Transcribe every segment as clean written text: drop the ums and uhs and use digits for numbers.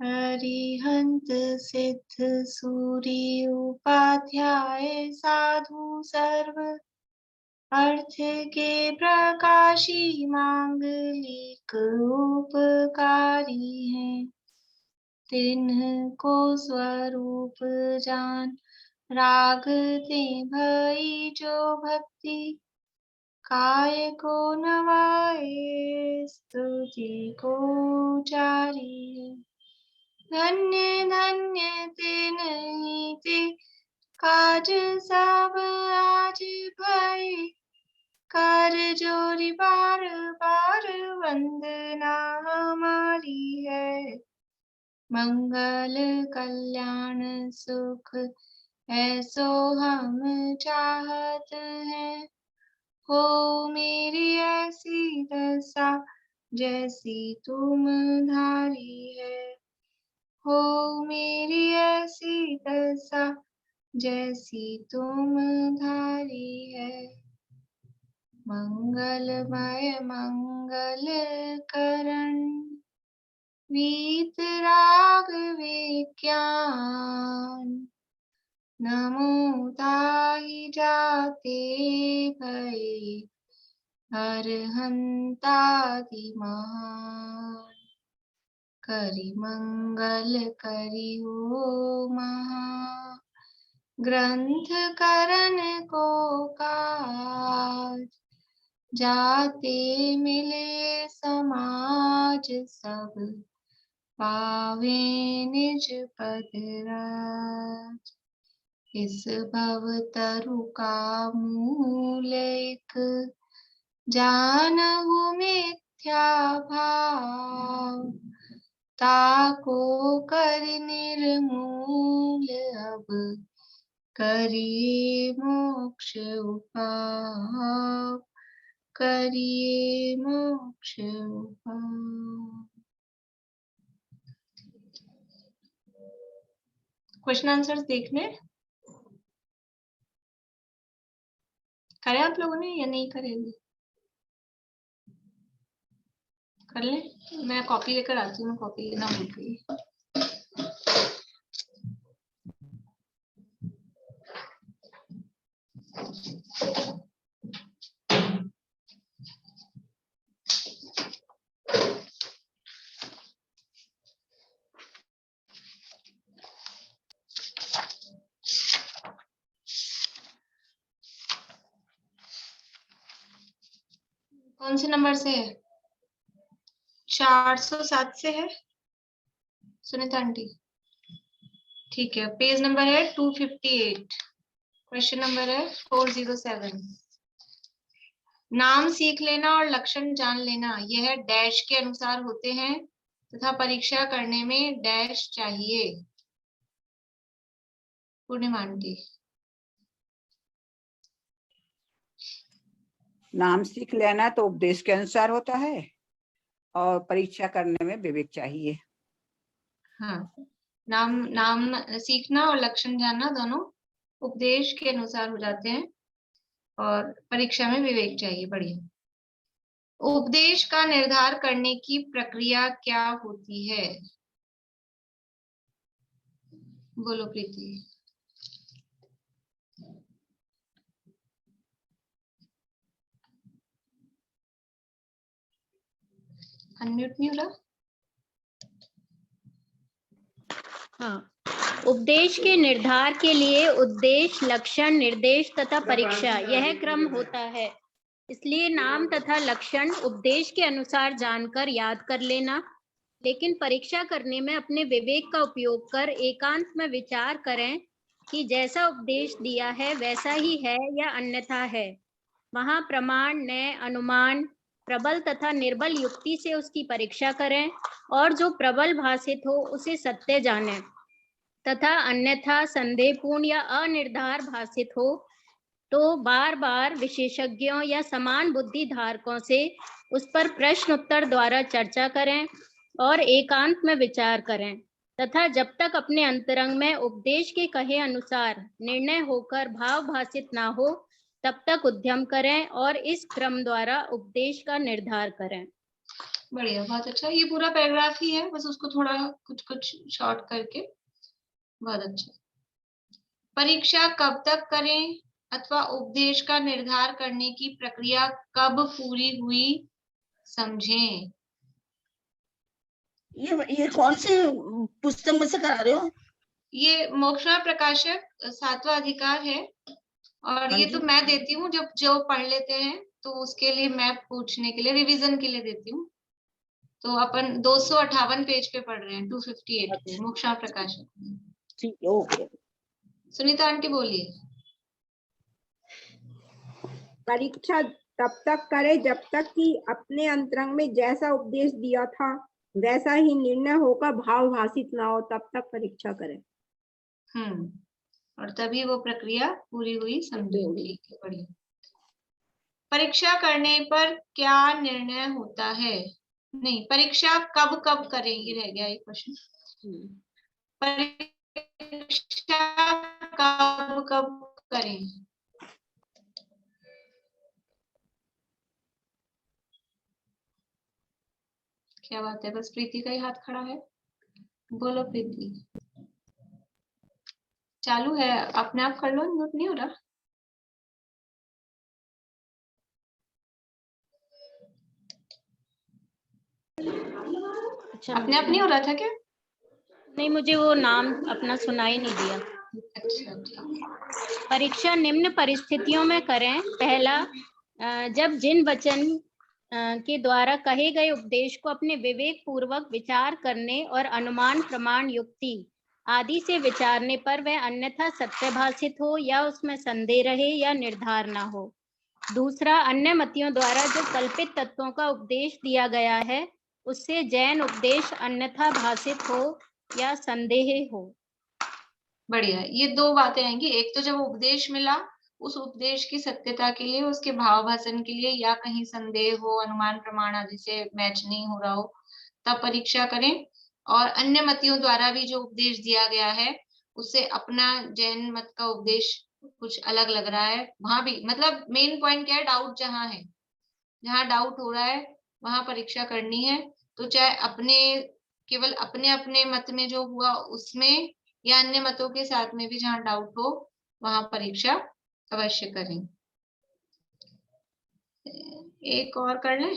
हरिहंत सिद्ध सूरी उपाध्याय साधु सर्व अर्थ के प्रकाशी मांगलिक उपकारी हैं। तिन्ह स्वरूप जान रागते भई जो भक्ति काय को नवाए स्तुति को चारी। धन्य धन्य तिन्हि ते काज सब आज भय कर जोरी बार बार वंदना हमारी है। मंगल कल्याण सुख ऐसो हम चाहत हैं। हो मेरी ऐसी दशा जैसी तुम धारी है। हो मेरी ऐसी दशा जैसी तुम धारी है। मंगलमय मंगल करण वीत राग विज्ञान नमो ताहि जाते भये अरहंतादि महान। करि मंगल करि हो महा ग्रंथ करण को काज जाते मिले समाज सब पावे निज पद राज। इस भव तरु का मूल एक जानहु मिथ्या भाव ताको कर निर्मूल अब करिए मोक्ष उपाय करिए मोक्ष उपाय। क्वेश्चन आंसर्स देखने करे आप लोगों ने या नहीं करेंगे? कर ले। मैं कॉपी लेकर आती हूँ, कॉपी लेना भूल गई। कौन से नंबर से है? 407 से है सुनीता आंटी? ठीक है, पेज नंबर है 258, क्वेश्चन नंबर है 407। नाम सीख लेना और लक्षण जान लेना यह डैश के अनुसार होते हैं तथा परीक्षा करने में डैश चाहिए। पूर्णिमा आंटी। नाम सीख लेना तो उपदेश के अनुसार होता है और परीक्षा करने में विवेक चाहिए। हाँ, नाम सीखना और लक्षण जानना दोनों उपदेश के अनुसार हो जाते हैं और परीक्षा में विवेक चाहिए। बढ़िया। उपदेश का निर्धार करने की प्रक्रिया क्या होती है? बोलो प्रीति। अनम्यूट नहीं हो रहा? हाँ, उपदेश के निर्धार के लिए उद्देश्य, लक्षण, निर्देश तथा परीक्षा यह क्रम होता है। इसलिए नाम तथा लक्षण उपदेश के अनुसार जानकर याद कर लेना, लेकिन परीक्षा करने में अपने विवेक का उपयोग कर एकांत में विचार करें कि जैसा उपदेश दिया है वैसा ही है या अन्यथा है। वहां प्रमाण, न्याय, अनुमान, प्रबल तथा निर्बल युक्ति से उसकी परीक्षा करें और जो प्रबल भाषित हो उसे सत्य जानें तथा अन्यथा संदेहपूर्ण या अनिर्धार भाषित हो तो बार बार विशेषज्ञों या समान बुद्धि धारकों से उस पर प्रश्न उत्तर द्वारा चर्चा करें और एकांत में विचार करें तथा जब तक अपने अंतरंग में उपदेश के कहे अनुसार निर्णय होकर भाव भाषित ना हो तब तक उद्यम करें और इस क्रम द्वारा उपदेश का निर्धार करें। बढ़िया, बहुत अच्छा। ये पूरा पैराग्राफ ही है, बस उसको थोड़ा कुछ कुछ शॉर्ट करके। बहुत अच्छा। परीक्षा कब तक करें अथवा उपदेश का निर्धार करने की प्रक्रिया कब पूरी हुई समझें। ये कौन से पुस्तक में से करा रहे हो? ये मोक्षणा प्रकाशक 7वां अधिकार है, और हाँ ये जी। तो मैं देती हूँ, जब जो पढ़ लेते हैं तो उसके लिए मैं पूछने के लिए, रिवीजन के लिए देती हूँ। तो अपन 258 पेज पे पढ़ रहे हैं, 258 पे, अच्छा। मोक्षणा प्रकाशक। ठीक है, ओके। सुनीता आंटी बोलिए। परीक्षा तब तक करे जब तक कि अपने अंतरंग में जैसा उपदेश दिया था वैसा ही निर्णय होकर भाव भाषित ना हो, तब तक परीक्षा करें। और तभी वो प्रक्रिया पूरी हुई समझें। ठीक है, बढ़िया। परीक्षा करने पर क्या निर्णय होता है? नहीं, परीक्षा कब कब करें, ये रह गया एक क्वेश्चन। परीक्षा कब कब करें? क्या बात है, बस प्रीति का ही हाथ खड़ा है। बोलो प्रीति। चालू है, अपने आप कर लो, म्यूट नहीं हो रहा। अच्छा, अपने आप नहीं हो रहा था क्या? नहीं, मुझे वो नाम अपना सुनाई नहीं दिया। अच्छा, ठीक। परीक्षा निम्न परिस्थितियों में करें। पहला, जब जिन वचन के द्वारा कहे गए उपदेश को अपने विवेक पूर्वक विचार करने और अनुमान प्रमाण युक्ति आदि से विचारने पर वह अन्यथा सत्यभाषित हो या उसमें संदेह रहे या निर्धार ना हो। दूसरा, अन्य मतियों द्वारा जो कल्पित तत्वों का उपदेश दिया गया है उससे जैन उपदेश अन्यथा भाषित हो या संदेह हो। बढ़िया, ये दो बातें आएंगी। एक तो जब उपदेश मिला, उस उपदेश की सत्यता के लिए, उसके भाव भाषण के लिए, या कहीं संदेह हो, अनुमान प्रमाण आदि से मैच नहीं हो रहा हो, तब परीक्षा करें। और अन्य मतियों द्वारा भी जो उपदेश दिया गया है उससे अपना जैन मत का उपदेश कुछ अलग लग रहा है, वहां भी, मतलब मेन पॉइंट क्या है, डाउट जहां है, जहां डाउट हो रहा है वहां परीक्षा करनी है। तो चाहे अपने, केवल अपने अपने मत में जो हुआ उसमें, या अन्य मतों के साथ में भी जहां डाउट हो वहां परीक्षा अवश्य करें। एक और कर लें।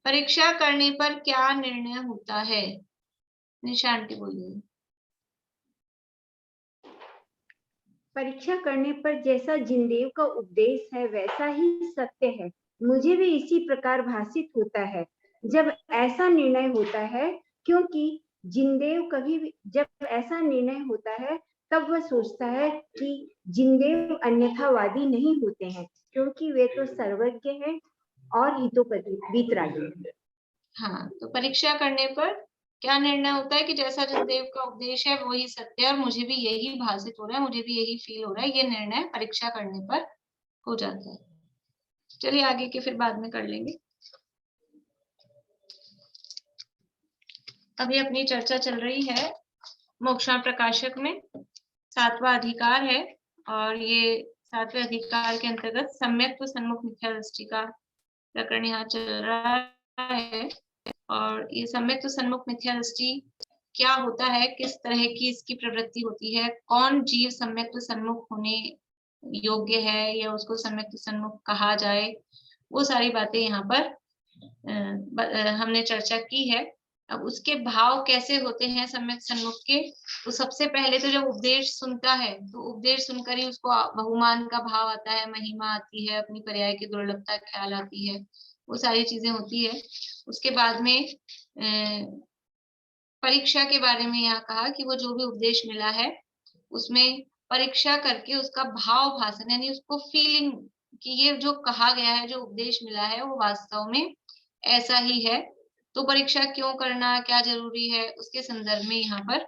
परीक्षा करने पर क्या निर्णय होता है? निशांति बोलिए। परीक्षा करने पर जैसा जिनदेव का उपदेश है वैसा ही सत्य है, मुझे भी इसी प्रकार भाषित होता है जब ऐसा निर्णय होता है, क्योंकि जिनदेव कभी भी जब ऐसा निर्णय होता है तब वह सोचता है कि जिनदेव अन्यथावादी नहीं होते हैं, क्योंकि वे तो सर्वज्ञ हैं और हितोपति वीतरागी हैं। हाँ, तो परीक्षा करने पर क्या निर्णय होता है कि जैसा जिनदेव का उपदेश है वही सत्य है और मुझे भी यही भाषित हो रहा है, मुझे भी यही फील हो रहा है। ये निर्णय परीक्षा करने पर हो जाता है। चलिए आगे के फिर बाद में कर लेंगे। अभी अपनी चर्चा चल रही है मोक्षणा प्रकाशक में, 7वां अधिकार है, और ये 7वें अधिकार के अंतर्गत सम्यक्त्व सन्मुख मिथ्या दृष्टि का प्रकरण यहाँ चल रहा है। और ये सम्यक्त्व सन्मुख मिथ्या दृष्टि क्या होता है, किस तरह की इसकी प्रवृत्ति होती है, कौन जीव सम्यक्त्व सन्मुख होने योग्य है या उसको सम्यक्त्व सन्मुख कहा जाए, वो सारी बातें यहाँ पर हमने चर्चा की है। अब उसके भाव कैसे होते हैं सम्यक सन्मुख के, तो सबसे पहले तो जब उपदेश सुनता है तो उपदेश सुनकर ही उसको बहुमान का भाव आता है, महिमा आती है, अपनी पर्याय की दुर्लभता ख्याल आती है, वो सारी चीजें होती है। उसके बाद में परीक्षा के बारे में यहाँ कहा कि वो जो भी उपदेश मिला है उसमें परीक्षा करके उसका भाव भाषण, यानी उसको फीलिंग कि ये जो कहा गया है, जो उपदेश मिला है वो वास्तव में ऐसा ही है। तो परीक्षा क्यों करना, क्या जरूरी है, उसके संदर्भ में यहाँ पर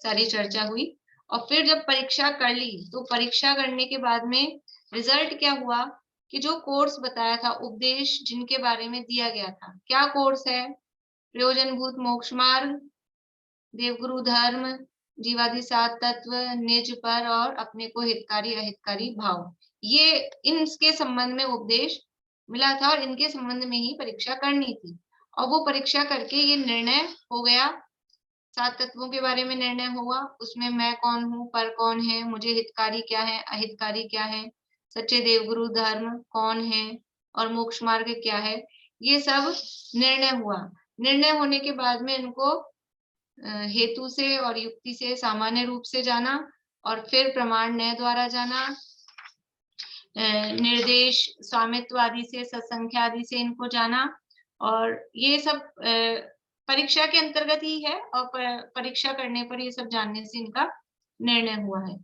सारी चर्चा हुई। और फिर जब परीक्षा कर ली तो परीक्षा करने के बाद में रिजल्ट क्या हुआ कि जो कोर्स बताया था, उपदेश जिनके बारे में दिया गया था, क्या कोर्स है, प्रयोजनभूत मोक्ष मार्ग, देवगुरु धर्म, जीवादि 7 तत्व, निज पर और अपने को हितकारी अहितकारी भाव, ये इनके संबंध में उपदेश मिला था और इनके संबंध में ही परीक्षा करनी थी। और वो परीक्षा करके ये निर्णय हो गया, 7 तत्वों के बारे में निर्णय हुआ, उसमें मैं कौन हूँ, पर कौन है, मुझे हितकारी क्या है, अहितकारी क्या है, सच्चे देवगुरु धर्म कौन है और मोक्ष मार्ग क्या है, ये सब निर्णय हुआ। निर्णय होने के बाद में इनको हेतु से और युक्ति से सामान्य रूप से जाना और फिर प्रमाण न्याय द्वारा जाना, निर्देश स्वामित्व आदि से, सत्संख्या आदि से इनको जाना, और ये सब परीक्षा के अंतर्गत ही है और परीक्षा करने पर ये सब जानने से इनका निर्णय हुआ है।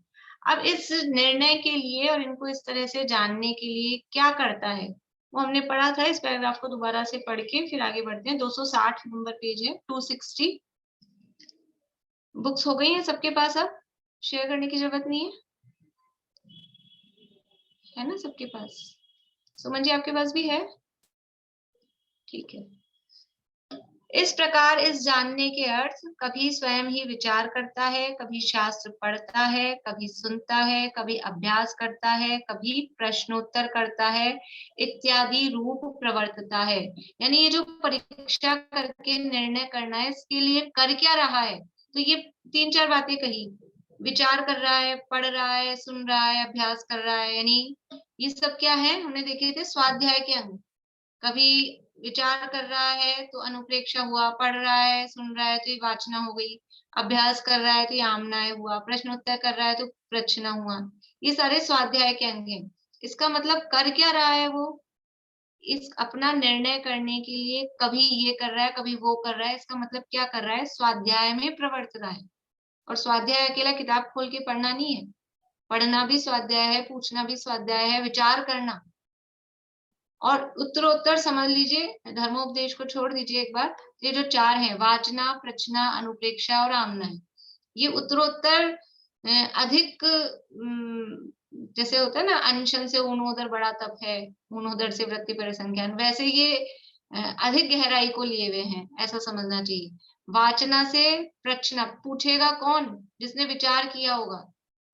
अब इस निर्णय के लिए और इनको इस तरह से जानने के लिए क्या करता है वो हमने पढ़ा था। इस पैराग्राफ को दोबारा से पढ़ के फिर आगे बढ़ते हैं। 260 नंबर पेज है, 260। बुक्स हो गई हैं सबके पास, अब शेयर करने की जरूरत नहीं है ना सबके पास? सुमन जी आपके पास भी है? ठीक है। इस प्रकार इस जानने के अर्थ कभी स्वयं ही विचार करता है, कभी शास्त्र पढ़ता है, कभी सुनता है, कभी अभ्यास करता है, कभी प्रश्नोत्तर करता है इत्यादि रूप प्रवर्तता है। यानी ये जो परीक्षा करके निर्णय करना है, इसके लिए कर क्या रहा है? तो ये 3-4 बातें कही, विचार कर रहा है, पढ़ रहा है, सुन रहा है, अभ्यास कर रहा है, यानी ये सब क्या है? हमने देखे थे स्वाध्याय के अंग। कभी विचार कर रहा है तो अनुप्रेक्षा हुआ, पढ़ रहा है, सुन रहा है तो ये वाचना हो गई, अभ्यास कर रहा है तो ये आमनाय हुआ, प्रश्नोत्तर कर रहा है तो प्रश्न हुआ। ये सारे स्वाध्याय के अंग हैं। इसका मतलब कर क्या रहा है वो? इस अपना निर्णय करने के लिए कभी ये कर रहा है, कभी वो कर रहा है। इसका मतलब क्या कर रहा है? स्वाध्याय में प्रवर्त रहा है। और स्वाध्याय अकेला किताब खोल के पढ़ना नहीं है, पढ़ना भी स्वाध्याय है, पूछना भी स्वाध्याय है, विचार करना। और उत्तरोत्तर समझ लीजिए, धर्मोपदेश को छोड़ दीजिए एक बार, ये जो 4 हैं, वाचना, प्रश्ना, अनुप्रेक्षा और आमनय, ये उत्तरोत्तर अधिक जैसे होता है ना, अनशन से ऊनोदर बड़ा तप है, ऊनोदर से वृत्ति परिसंख्यान, वैसे ये अधिक गहराई को लिए हुए हैं, ऐसा समझना चाहिए। वाचना से प्रश्न, पूछेगा कौन? जिसने विचार किया होगा,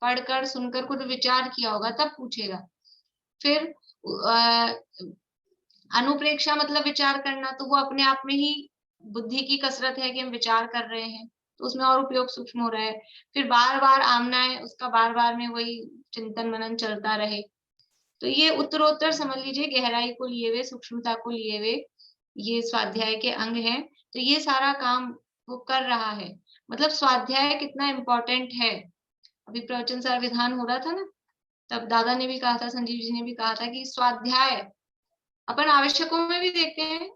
पढ़कर सुनकर कुछ विचार किया होगा तब पूछेगा। फिर अनुप्रेक्षा मतलब विचार करना, तो वो अपने आप में ही बुद्धि की कसरत है कि हम विचार कर रहे हैं, तो उसमें और उपयोग सूक्ष्म हो रहा है। फिर बार बार आमना है, उसका बार बार में वही चिंतन मनन चलता रहे। तो ये उत्तरोत्तर समझ लीजिए, गहराई को लिए हुए, सूक्ष्मता को लिए हुए ये स्वाध्याय के अंग हैं। तो ये सारा काम वो कर रहा है। मतलब स्वाध्याय कितना इम्पोर्टेंट है। अभी प्रवचन सार विधान हो रहा था ना, तब दादा ने भी कहा था, संजीव जी ने भी कहा था कि स्वाध्याय अपन आवश्यकों में भी देखते हैं,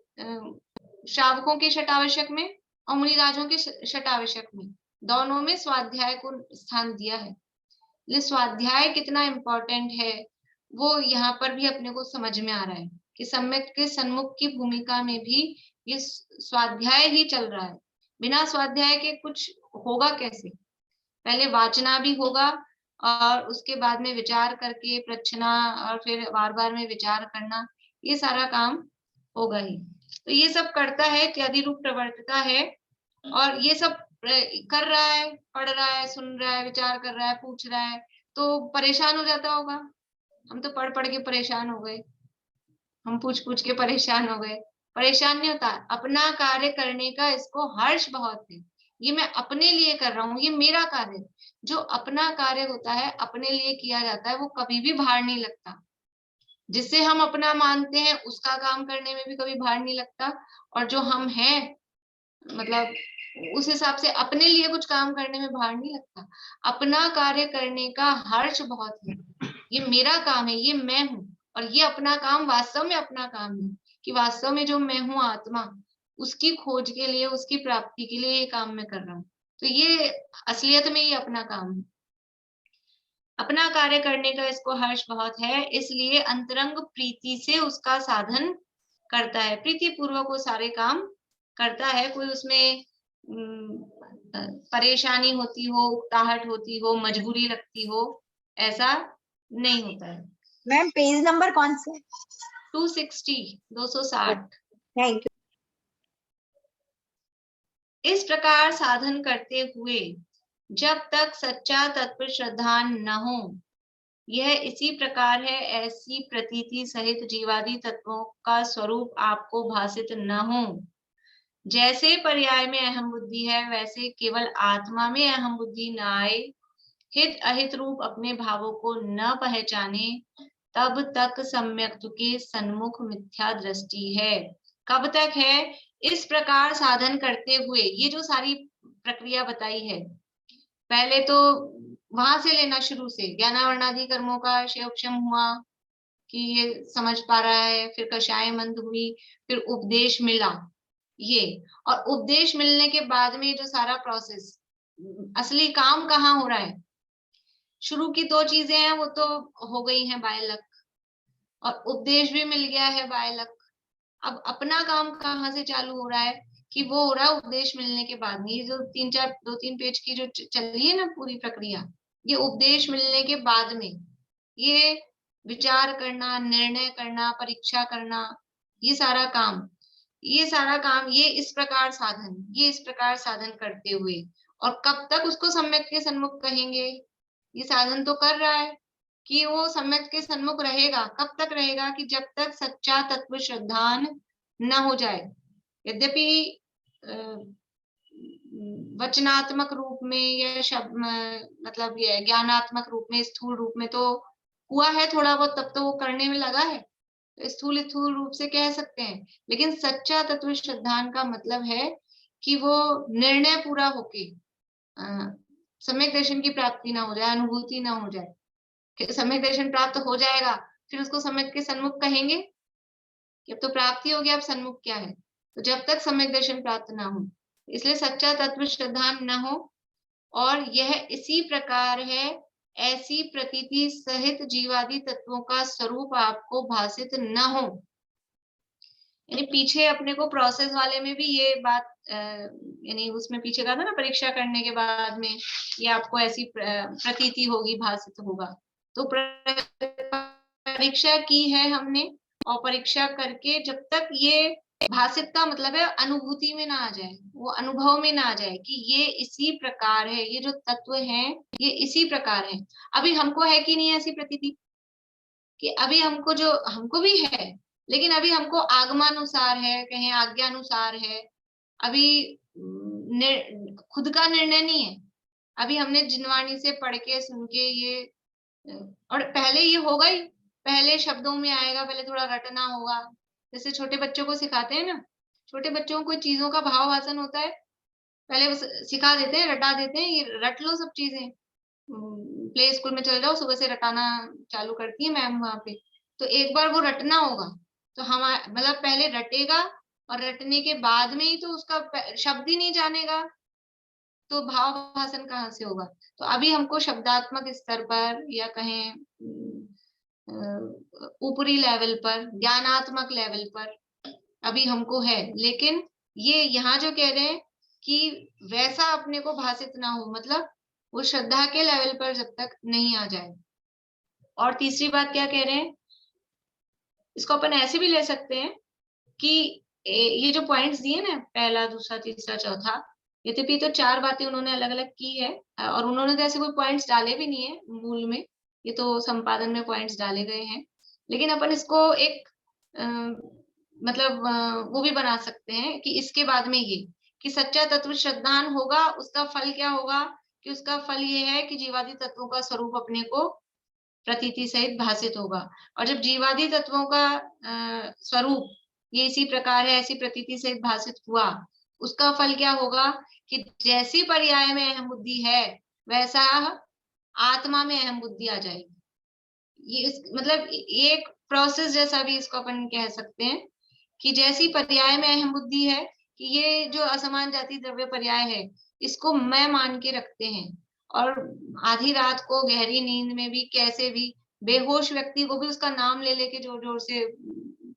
श्रावकों के छठ आवश्यक में और मुनिराजों के छठ आवश्यक में, दोनों में स्वाध्याय को स्थान दिया है। ये स्वाध्याय कितना इम्पोर्टेंट है वो यहाँ पर भी अपने को समझ में आ रहा है कि सम्यक के सन्मुख की भूमिका में भी ये स्वाध्याय ही चल रहा है। बिना स्वाध्याय के कुछ होगा कैसे? पहले वाचना भी होगा और उसके बाद में विचार करके प्रश्ना और फिर बार बार में विचार करना, ये सारा काम होगा ही। तो ये सब करता है, इत्यादि रूप प्रवर्तता है, और ये सब कर रहा है, पढ़ रहा है, सुन रहा है, विचार कर रहा है, पूछ रहा है, तो परेशान हो जाता होगा। हम तो पढ़ पढ़ के परेशान हो गए, हम पूछ पूछ के परेशान हो गए। परेशान नहीं होता, अपना कार्य करने का इसको हर्ष बहुत है। ये मैं अपने लिए कर रहा हूँ, ये मेरा कार्य। जो अपना कार्य होता है, अपने लिए किया जाता है, वो कभी भी भार नहीं लगता। जिसे हम अपना मानते हैं उसका काम करने में भी कभी भार नहीं लगता, और जो हम हैं मतलब उस हिसाब से अपने लिए कुछ काम करने में भार नहीं लगता। अपना कार्य करने का हर्ष बहुत है। ये मेरा काम है, ये मैं हूँ, और ये अपना काम वास्तव में अपना काम है कि वास्तव में जो मैं हूँ आत्मा, उसकी खोज के लिए, उसकी प्राप्ति के लिए ये काम मैं कर रहा हूँ। तो ये असलियत में ये अपना काम है। अपना कार्य करने का इसको हर्ष बहुत है, इसलिए अंतरंग प्रीति से उसका साधन करता है। प्रीति पूर्वक वो सारे काम करता है। कोई उसमें परेशानी होती हो, उकताहट होती हो, मजबूरी लगती हो, ऐसा नहीं होता है। मैम पेज नंबर कौन सा है? 260, 260। Thank you. इस प्रकार साधन करते हुए जब तक सच्चा तत्व श्रद्धा न हो, यह इसी प्रकार है, ऐसी प्रतीति सहित जीवादि तत्वों का स्वरूप आपको भासित न हो, जैसे पर्याय में अहम बुद्धि है वैसे केवल आत्मा में अहम बुद्धि न आए, हित अहित रूप अपने भावों को न पहचाने, तब तक सम्यक्त्व के सन्मुख मिथ्या दृष्टि है। कब तक है? इस प्रकार साधन करते हुए। ये जो सारी प्रक्रिया बताई है, पहले तो वहां से लेना शुरू से, ज्ञानावरणादि कर्मों का क्षयोक्षम हुआ कि ये समझ पा रहा है, फिर कषाय मंद हुई, फिर उपदेश मिला, ये, और उपदेश मिलने के बाद में जो सारा प्रोसेस, असली काम कहाँ हो रहा है? शुरू की 2 चीजें हैं वो तो हो गई हैं बायलक, और उपदेश भी मिल गया है बायलक। अब अपना काम कहाँ से चालू हो रहा है? कि वो हो रहा है उपदेश मिलने के बाद में। ये जो 2-3 पेज की जो चल रही है ना पूरी प्रक्रिया, ये उपदेश मिलने के बाद में, ये विचार करना, निर्णय करना, परीक्षा करना, ये सारा काम, ये इस प्रकार साधन करते हुए, और कब तक उसको सम्यक के सन्मुख कहेंगे? ये साधन तो कर रहा है कि वो सम्यक के सन्मुख रहेगा। कब तक रहेगा? कि जब तक सच्चा तत्व श्रद्धान न हो जाए। यद्यपि वचनात्मक रूप में या शब्द मतलब ये ज्ञानात्मक रूप में, स्थूल रूप में तो हुआ है थोड़ा बहुत, तब तो वो करने में लगा है, तो स्थूल रूप से कह सकते हैं। लेकिन सच्चा तत्व श्रद्धान का मतलब है कि वो निर्णय पूरा होके सम्यक दर्शन की प्राप्ति ना हो जाए, अनुभूति ना हो जाए। सम्यक दर्शन प्राप्त हो जाएगा, फिर उसको सम्यक के सन्मुख कहेंगे कि अब तो प्राप्ति हो गया, अब सन्मुख क्या है? तो जब तक सम्यक दर्शन प्राप्त ना हो, इसलिए सच्चा तत्व श्रद्धान न हो, और यह इसी प्रकार है, ऐसी प्रतीति सहित जीवादि तत्वों का स्वरूप आपको भासित न हो। यानी पीछे अपने को प्रोसेस वाले में भी ये बात, यानी उसमें पीछे कहा था ना, परीक्षा करने के बाद में ये आपको ऐसी प्रतीति होगी, भासित होगा। तो परीक्षा की है हमने, और परीक्षा करके जब तक ये भासित का मतलब है अनुभूति में ना आ जाए, वो अनुभव में ना आ जाए कि ये इसी प्रकार है, ये जो तत्व है ये इसी प्रकार है। अभी हमको है कि नहीं ऐसी प्रतीति? कि अभी हमको भी है, लेकिन अभी हमको आगमानुसार है, कहें आज्ञानुसार है, अभी खुद का निर्णय नहीं है। अभी हमने जिनवाणी से पढ़ के सुन के ये, और पहले ये होगा ही, पहले शब्दों में आएगा, पहले थोड़ा रटना होगा। जैसे छोटे बच्चों को सिखाते हैं ना, छोटे बच्चों को चीजों का भाव वाचन होता है, पहले सिखा देते हैं, रटा देते हैं, ये रट लो सब चीजें। प्ले स्कूल में चल जाओ, सुबह से रटाना चालू करती है मैम वहां पे, तो एक बार वो रटना होगा, तो हम मतलब पहले रटेगा, और रटने के बाद में ही तो उसका शब्द ही नहीं जानेगा, तो भाव भाषण कहाँ से होगा? तो अभी हमको शब्दात्मक स्तर पर, या कहें ऊपरी लेवल पर, ज्ञानात्मक लेवल पर अभी हमको है, लेकिन ये यहाँ जो कह रहे हैं कि वैसा अपने को भाषित ना हो, मतलब वो श्रद्धा के लेवल पर जब तक नहीं आ जाए। और तीसरी बात क्या कह रहे हैं, इसको अपन ऐसे भी ले सकते हैं कि ये जो पॉइंट्स दिए ना, पहला, दूसरा, तीसरा, चौथा, यद्यपि तो 4 बातें उन्होंने अलग अलग की है, और उन्होंने तो ऐसे कोई पॉइंट्स डाले भी नहीं है मूल में, ये तो संपादन में पॉइंट्स डाले गए हैं। लेकिन अपन इसको एक मतलब वो भी बना सकते हैं कि इसके बाद में ये कि सच्चा तत्व श्रद्धान होगा, उसका फल क्या होगा? कि उसका फल ये है कि जीवादि तत्वों का स्वरूप अपने को प्रतीति सहित भासित होगा। और जब जीवादि तत्वों का स्वरूप ये इसी प्रकार है, ऐसी प्रतीति सहित भासित हुआ, उसका फल क्या होगा? कि जैसी पर्याय में अहम बुद्धि है वैसा आत्मा में अहम बुद्धि आ जाएगी। ये मतलब एक प्रोसेस जैसा भी इसको अपन कह सकते हैं कि जैसी पर्याय में अहम बुद्धि है, कि ये जो असमान जाति द्रव्य पर्याय है, इसको मैं मान के रखते हैं, और आधी रात को गहरी नींद में भी, कैसे भी बेहोश व्यक्ति को भी उसका नाम ले लेके जोर जोर से,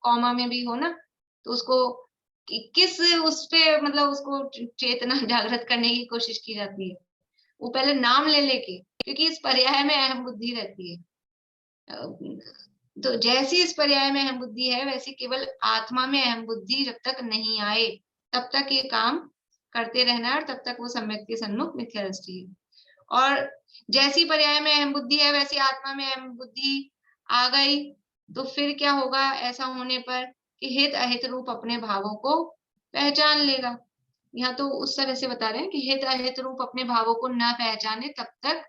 कॉमा में भी हो ना, तो उसको किस उस पे मतलब उसको चेतना जागृत करने की कोशिश की जाती है, वो पहले नाम ले लेके, क्योंकि इस पर्याय में अहम बुद्धि रहती है। तो जैसी इस पर्याय में अहम बुद्धि है, वैसी केवल आत्मा में अहम बुद्धि जब तक नहीं आए तब तक ये काम करते रहना है, और तब तक वो सम्यक के सन्मुख मिथ्या दृष्टि है। और जैसी पर्याय में अहम बुद्धि है वैसी आत्मा में अहम बुद्धि आ गई, तो फिर क्या होगा ऐसा होने पर? कि हित अहित रूप अपने भावों को पहचान लेगा। यहाँ तो उस तरह से बता रहे हैं कि हित अहित रूप अपने भावों को न पहचाने तब तक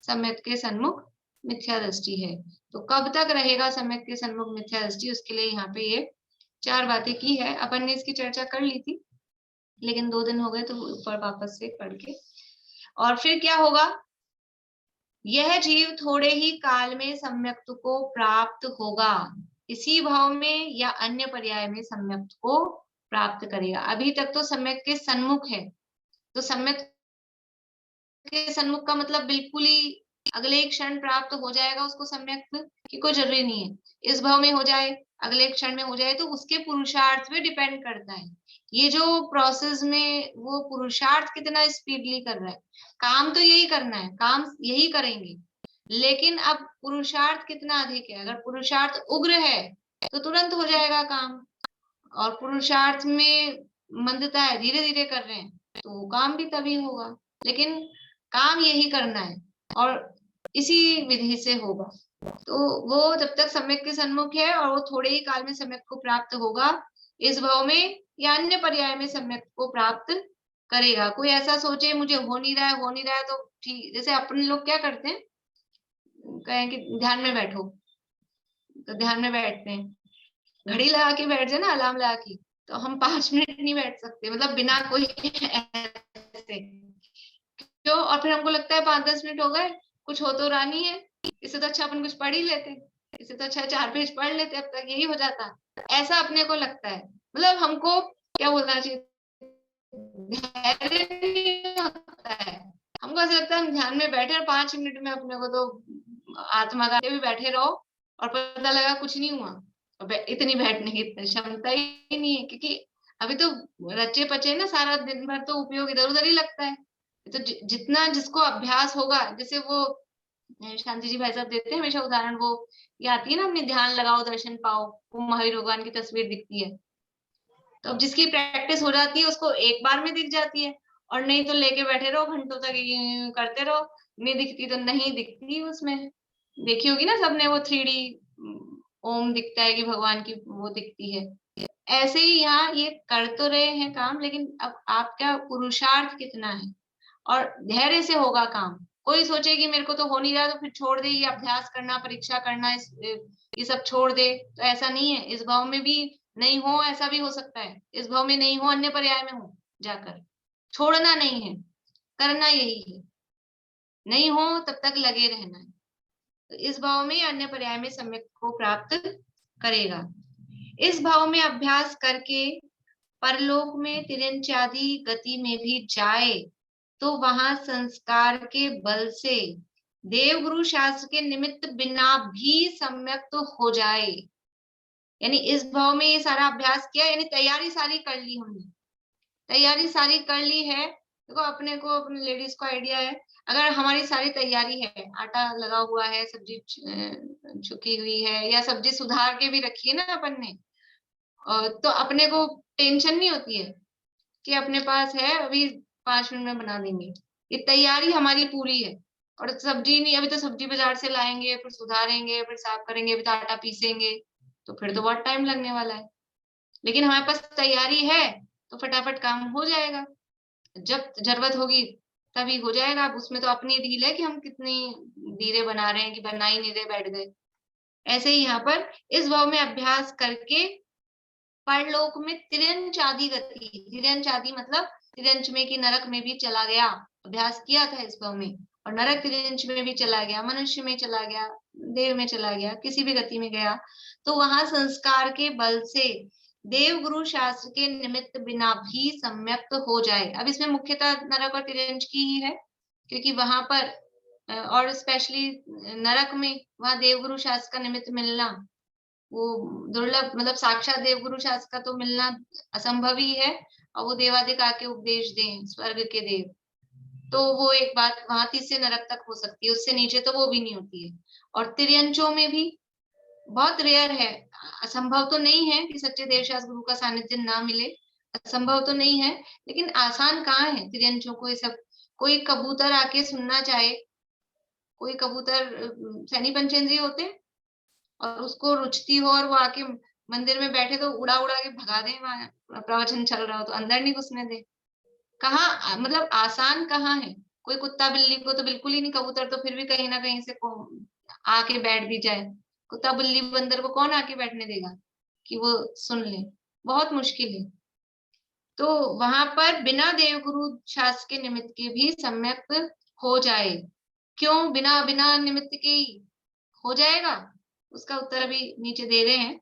सम्यक के सन्मुख मिथ्या दृष्टि है। तो कब तक रहेगा सम्यक के सन्मुख मिथ्या दृष्टि, उसके लिए यहाँ पे ये 4 बातें की है। अपन ने इसकी चर्चा कर ली थी, लेकिन 2 दिन हो गए तो ऊपर वापस से पढ़ के। और फिर क्या होगा, यह जीव थोड़े ही काल में सम्यक्त को प्राप्त होगा, इसी भाव में या अन्य पर्याय में सम्यक्त को प्राप्त करेगा। अभी तक तो सम्यक के सन्मुख है, तो सम्यक के सन्मुख का मतलब बिल्कुल ही अगले क्षण प्राप्त हो जाएगा उसको सम्यक की कोई जरूरी नहीं है। इस भाव में हो जाए, अगले क्षण में हो जाए, तो उसके पुरुषार्थ पे डिपेंड करता है। ये जो प्रोसेस में वो पुरुषार्थ कितना स्पीडली कर रहा है। काम तो यही करना है, काम यही करेंगे, लेकिन अब पुरुषार्थ कितना अधिक है। अगर पुरुषार्थ उग्र है तो तुरंत हो जाएगा काम, और पुरुषार्थ में मंदता है, धीरे धीरे कर रहे हैं, तो काम भी तभी होगा। लेकिन काम यही करना है और इसी विधि से होगा। तो वो जब तक सम्यक के सन्मुख है और वो थोड़े ही काल में सम्यक को प्राप्त होगा, इस भाव में या अन्य पर्याय में सम्यक को प्राप्त करेगा। कोई ऐसा सोचे मुझे हो नहीं रहा है तो ठीक, जैसे अपने लोग क्या करते हैं, कहें कि ध्यान में बैठो, तो ध्यान में बैठते हैं, घड़ी लगा के बैठ जाए ना, अलार्म लगा के, तो हम 5 मिनट नहीं बैठ सकते, मतलब बिना कोई ऐसे क्यों। और फिर हमको लगता है 5-10 मिनट हो गए, कुछ हो तो रहा नहीं है, इससे तो अच्छा अपन कुछ पढ़ ही लेते, इससे तो अच्छा 4 पेज पढ़ लेते, अब तक यही हो जाता। ऐसा अपने को लगता है, मतलब हमको क्या बोलना चाहिए, धैर्य नहीं होता है। हमको ऐसा लगता है हम ध्यान में बैठे और 5 मिनट में अपने को तो आत्मा का भी बैठे रहो और पता लगा कुछ नहीं हुआ। इतनी बैठने की क्षमता ही नहीं है, क्योंकि अभी तो रचे पचे ना, सारा दिन भर तो उपयोग इधर उधर ही लगता है। तो जितना जिसको अभ्यास होगा, जैसे वो शांति जी भाई साहब देते हैं हमेशा उदाहरण, वो ये आती है ना, अपने ध्यान लगाओ दर्शन पाओ, वो महावीर भगवान की तस्वीर दिखती है। तो अब जिसकी प्रैक्टिस हो जाती है उसको एक बार में दिख जाती है, और नहीं तो लेके बैठे रहो घंटों तक करते रहो, नहीं दिखती तो नहीं दिखती। उसमें देखी होगी ना सबने, वो 3D ओम दिखता है कि भगवान की वो दिखती है। ऐसे ही यहाँ ये कर तो रहे हैं काम, लेकिन अब आपका पुरुषार्थ कितना है और धैर्य से होगा काम। कोई सोचे कि मेरे को तो हो नहीं रहा तो फिर छोड़ दे, ये अभ्यास करना, परीक्षा करना, ये सब छोड़ दे, तो ऐसा नहीं है। इस भाव में भी नहीं हो, ऐसा भी हो सकता है, इस भाव में नहीं हो, अन्य पर्याय में हो जाकर। छोड़ना नहीं है, करना यही है, नहीं हो तब तक लगे रहना है। तो इस भाव में अन्य पर्याय में सम्यक को प्राप्त करेगा। इस भाव में अभ्यास करके परलोक में तिर्यंचादि गति में भी जाए तो वहां संस्कार के बल से देव गुरु शास्त्र के निमित्त बिना भी सम्यक तो हो जाए। यानी इस भाव में ये सारा अभ्यास किया, यानी तैयारी सारी कर ली हमने, तैयारी सारी कर ली है। देखो अपने को, अपने लेडीज को आइडिया है, अगर हमारी सारी तैयारी है, आटा लगा हुआ है, सब्जी छुकी हुई है, या सब्जी सुधार के भी रखी है ना अपन ने, तो अपने को टेंशन नहीं होती है कि अपने पास है अभी 5 मिनट में बना देंगे। ये तैयारी हमारी पूरी है। और सब्जी नहीं, अभी तो सब्जी बाजार से लाएंगे, फिर सुधारेंगे, फिर साफ करेंगे, अभी तो आटा पीसेंगे, तो फिर तो बहुत टाइम लगने वाला है। लेकिन हमारे पास तैयारी है तो फटाफट काम हो जाएगा, जब जरूरत होगी तभी हो जाएगा। अब उसमें तो अपनी ढील है कि हम कितनी धीरे बना रहे हैं कि बना ही नहीं रहे, बैठ गए। ऐसे ही यहाँ पर इस भाव में अभ्यास करके परलोक में तिर्यंचादि गति, तिर्यंचादि मतलब तिर्यंच में कि नरक में भी चला गया, अभ्यास किया था इस भाव में, और नरक तिर्यंच में भी चला गया, मनुष्य में चला गया, देव में चला गया, किसी भी गति में गया, तो वहां संस्कार के बल से देव गुरु शास्त्र के निमित्त बिना भी सम्यक हो जाए। अब इसमें मुख्यतः नरक और तिर्यंच की ही है, क्योंकि वहां पर और स्पेशली नरक में वहां देवगुरु शास्त्र का निमित्त मिलना वो दुर्लभ, मतलब साक्षात देवगुरु शास्त्र का तो मिलना असंभव ही है, और वो देवादिक आके उपदेश दें स्वर्ग के देव, तो वो एक बात वहां 30 से नरक तक हो सकती है, उससे नीचे तो वो भी नहीं होती है। और तिर्यंचों में भी बहुत रेयर है, असंभव तो नहीं है कि सच्चे देवशास्त्र गुरु का सानिध्य ना मिले, असंभव तो नहीं है, लेकिन आसान कहाँ है तिर्यंचों को ये सब। कोई कबूतर आके सुनना चाहे, कोई कबूतर सैनी पंचेंद्रिय होते और उसको रुचती हो और वो आके मंदिर में बैठे तो उड़ा उड़ा के भगा दें, वहां प्रवचन चल रहा हो तो अंदर नहीं घुसने दे। कहाँ मतलब आसान कहाँ है? कोई कुत्ता बिल्ली को तो बिल्कुल ही नहीं, कबूतर तो फिर भी कहीं ना कहीं से आके बैठ भी जाए, कुत्ता बिल्ली बंदर को कौन आके बैठने देगा कि वो सुन ले? बहुत मुश्किल है। तो वहां पर बिना देवगुरु शास्त्र के निमित्त के भी सम्यक हो जाए, क्यों बिना बिना निमित्त के हो जाएगा? उसका उत्तर अभी नीचे दे रहे हैं।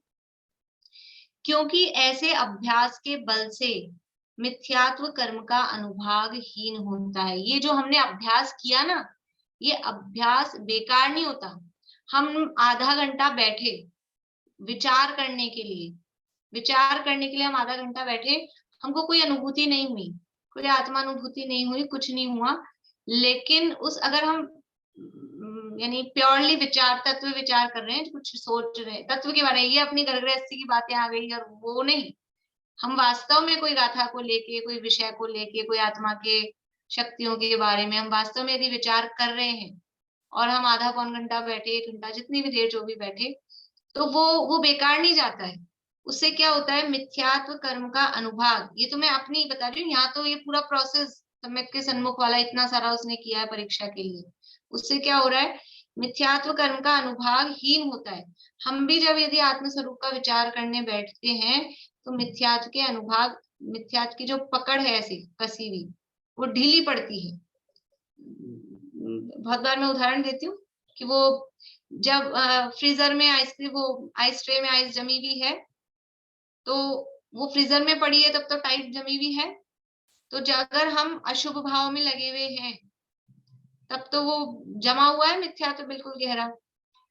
क्योंकि ऐसे अभ्यास के बल से मिथ्यात्व कर्म का अनुभाग हीन होता है। ये जो हमने अभ्यास किया ना, ये अभ्यास बेकार नहीं होता। हम आधा घंटा बैठे विचार करने के लिए, हम आधा घंटा बैठे, हमको कोई अनुभूति नहीं हुई, कोई आत्मानुभूति नहीं हुई, कुछ नहीं हुआ, लेकिन अगर हम यानी प्योरली तत्व विचार कर रहे हैं, कुछ सोच रहे हैं तत्व के बारे में, ये अपनी गृहस्थी की बातें आ गई और वो नहीं, हम वास्तव में कोई गाथा को लेके, कोई विषय को लेके, कोई आत्मा के शक्तियों के बारे में हम वास्तव में यदि विचार कर रहे हैं और हम आधा पौन घंटा बैठे, 1 घंटा, जितनी भी देर जो भी बैठे, तो वो बेकार नहीं जाता है। उससे क्या होता है? मिथ्यात्व कर्म का अनुभाग। ये तो मैं अपनी बता रही हूँ, यहाँ तो ये पूरा प्रोसेस सम्यक के सन्मुख वाला इतना सारा उसने किया है परीक्षा के लिए। उससे क्या हो रहा है? मिथ्यात्व कर्म का अनुभाग हीन होता है। हम भी जब यदि आत्मस्वरूप का विचार करने बैठते हैं तो मिथ्यात्व के अनुभाग, मिथ्यात्व की जो पकड़ है ऐसी कसी हुई, वो ढीली पड़ती है। बहुत बार मैं उदाहरण देती हूँ कि वो जब फ्रीजर में आइसक्रीम, वो आइस ट्रे में आइस जमी हुई है, तो वो फ्रीजर में पड़ी है तब तो टाइट जमी हुई है, तो अगर हम अशुभ भाव में लगे हुए हैं तब तो वो जमा हुआ है मिथ्या, तो बिल्कुल गहरा।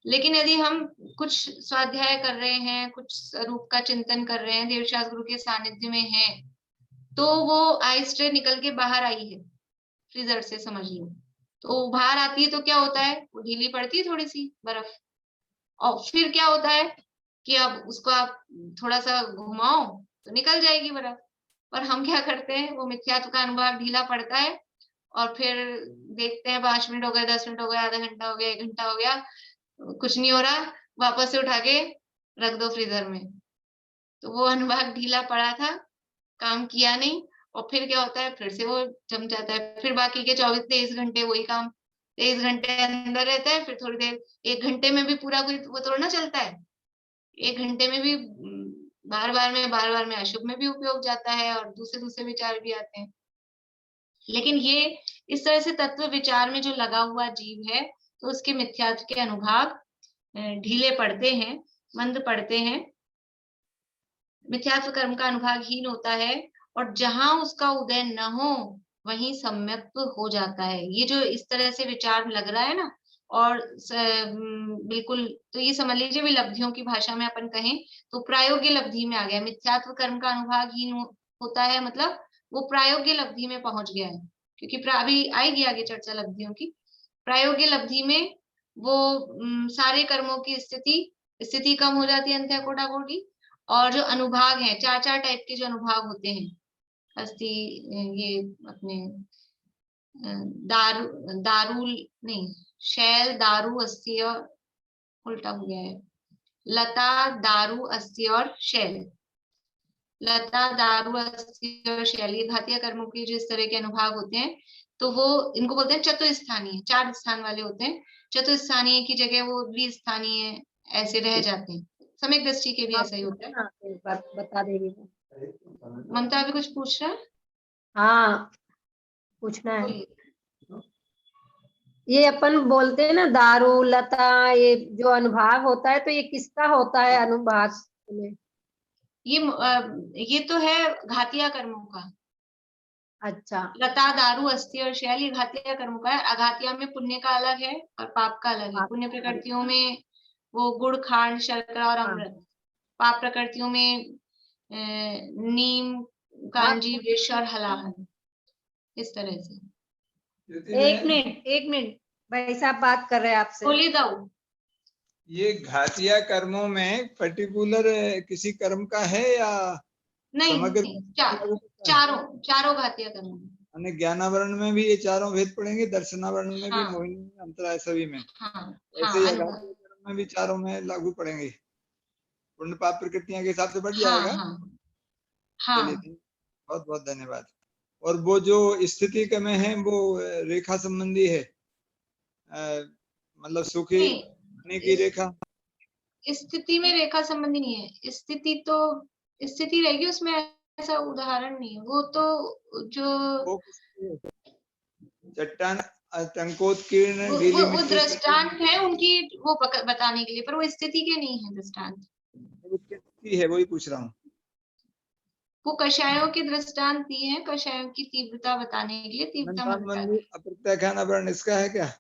लेकिन यदि हम कुछ स्वाध्याय कर रहे हैं, कुछ स्वरूप का चिंतन कर रहे हैं, देवशास्त्र गुरु के सानिध्य में हैं, तो वो आइस ट्रे निकल के बाहर आई है फ्रीजर से, समझ लो, तो बाहर आती है तो क्या होता है? वो ढीली पड़ती है थोड़ी सी बर्फ, और फिर क्या होता है कि अब उसको आप थोड़ा सा घुमाओ तो निकल जाएगी बर्फ। पर हम क्या करते हैं? वो मिथ्यात्व का अनुभव ढीला पड़ता है और फिर देखते हैं 5 मिनट हो गए, 10 मिनट हो गए, आधा घंटा हो गया, 1 घंटा हो गया, कुछ नहीं हो रहा, वापस से उठा के रख दो फ्रीजर में। तो वो अनुभाग ढीला पड़ा था, काम किया नहीं, और फिर क्या होता है? फिर से वो जम जाता है। फिर बाकी के 23 घंटे वही काम, 23 घंटे अंदर रहता है, फिर थोड़ी देर, 1 घंटे में भी पूरा कोई वो थोड़ा ना चलता है। 1 घंटे में भी बार बार में अशुभ में भी उपयोग जाता है और दूसरे विचार भी आते हैं। लेकिन ये इस तरह से तत्व विचार में जो लगा हुआ जीव है, तो उसके मिथ्यात्व के अनुभाग ढीले पड़ते हैं, मंद पड़ते हैं, मिथ्यात्व कर्म का अनुभाग हीन होता है, और जहां उसका उदय न हो वहीं सम्यक हो जाता है। ये जो इस तरह से विचार लग रहा है ना, और बिल्कुल, तो ये समझ लीजिए विलब्धियों की भाषा में अपन कहें तो प्रायोग्य लब्धि में आ गया। मिथ्यात्व कर्म का अनुभाग हीन होता है, मतलब वो प्रायोग्य लब्धि में पहुंच गया है, क्योंकि अभी आएगी आगे चर्चा लब्धियों की। प्रायोग्य लब्धि में वो सारे कर्मों की स्थिति कम हो जाती है अंत्यकोटा की, और जो अनुभाग है, 4 टाइप के जो अनुभाग होते हैं, अस्थि, ये अपने दारू नहीं, शैल, दारू, अस्थि, और उल्टा हो गया है, लता, दारू, अस्थि और शैल। लता, दारू, अस्थि और शैल, ये घातीय कर्मों के जो इस तरह के अनुभाग होते हैं, तो वो इनको बोलते हैं चतुस्थानीय, 4 स्थान वाले होते हैं। चतुस्थानीय की जगह वो द्विस्थानीय ऐसे रह जाते हैं। सम्यक दृष्टि के भी ऐसा ही होता है। बता दे रही हूँ। ममता अभी कुछ पूछ रहा है? हाँ, पूछना है। ये अपन बोलते हैं ना दारू, लता, ये जो अनुभाग होता है, तो ये किसका होता है अनुभाग में? ये तो है घातिया कर्मों का। अच्छा, लता, दारू, अस्थि और शैल, ये घातिया कर्मों का है। अघातिया में पुण्य का अलग है और पाप का अलग है। पुण्य प्रकृतियों में वो गुड़, खांड, शर्करा और अमृत। पाप प्रकृतियों में नीम, कांजी, विष और हलाहल, इस तरह से। एक मिनट भाई साहब बात कर रहे हैं आपसे। बोलिए दाऊ। ये घातिया कर्मों में पर्टिकुलर किसी कर्म का है या नहीं, चारों घातिया कर्मों में। ज्ञानावरण में भी ये चारों भेद पड़ेंगे, दर्शनावरण में भी, मोहिनी, अंतराय, सभी में। ऐसे ही कर्म में भी चारों में लागू पड़ेंगे। पुण्य पाप प्रकृतियां के हिसाब से बढ़ हाँ जाएगा। हाँ हाँ चलिए ठीक, बहुत बहुत धन्यवाद। और वो जो स्थिति के में है वो रेखा संबंधी है, मतलब सुखी नहीं, होने की रेखा। स्थिति में रेखा संबंधी नहीं है। स्थिति तो स्थिति रहेगी, उसमें ऐसा उदाहरण नहीं है। वो तो जो वो चट्टान, टंकोत्कीर्ण, गीली वो मिट्टी, दृष्टांत है उनकी, वो बताने के लिए, पर वो स्थिति के नहीं है दृष्टांत। वो किसकी है वही पूछ रहा हूँ। वो कषायों के दृष्टांत दिए हैं, कषायों की तीव्रता बताने के लिए, तीव्रता मत अनंतानुबंधी अप्रत्याख्यान आवरण इसका है क्या?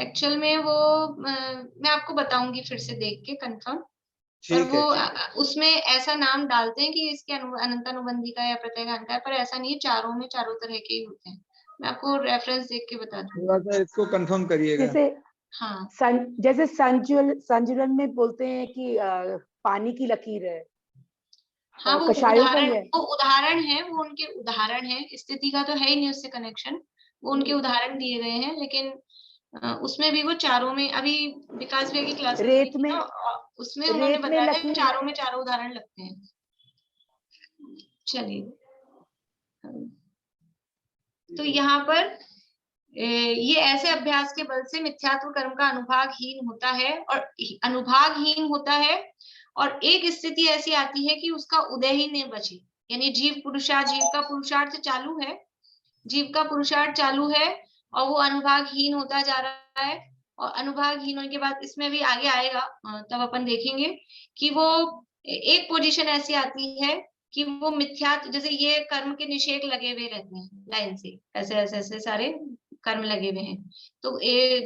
एक्चुअल में वो मैं आपको बताऊंगी फिर से देख के कंफर्म। पर ठीक वो है, ठीक है। उसमें ऐसा नाम डालते हैं कि इसके अनंतानुबंधी का या प्रत्याख्यान का है, पर ऐसा नहीं है। चारों में चारों तरह के ही होते हैं। मैं आपको रेफरेंस देख के बता दूंगी। थोड़ा सा इसको कंफर्म करिएगा। जैसे हाँ जैसे संजुलन में बोलते हैं कि पानी की लकीर है, हाँ, वो कषायों का ही उदाहरण, है। वो उदाहरण है, वो उनके उदाहरण है। स्थिति का तो है ही नहीं उससे कनेक्शन, वो उनके उदाहरण दिए गए हैं। लेकिन उसमें भी वो चारों में, अभी विकास भैया की क्लास रेत में, उसमें उन्होंने रेत में बताया लकीर, चारों में चारों उदाहरण लगते हैं। चलिए, तो यहाँ पर ये ऐसे अभ्यास के बल से मिथ्यात्व कर्म का अनुभागहीन होता है, और अनुभागहीन होता है, और एक स्थिति ऐसी आती है कि उसका उदय ही नहीं बचे। यानी जीव का पुरुषार्थ चालू है, जीव का पुरुषार्थ चालू है, और वो अनुभागहीन होता जा रहा है। और अनुभागहीन होने के बाद, इसमें भी आगे आएगा तब अपन देखेंगे कि वो एक पोजीशन ऐसी आती है कि वो मिथ्यात्व, जैसे ये कर्म के निषेध लगे हुए रहते हैं लाइन से, ऐसे ऐसे ऐसे सारे कर्म लगे हुए हैं। तो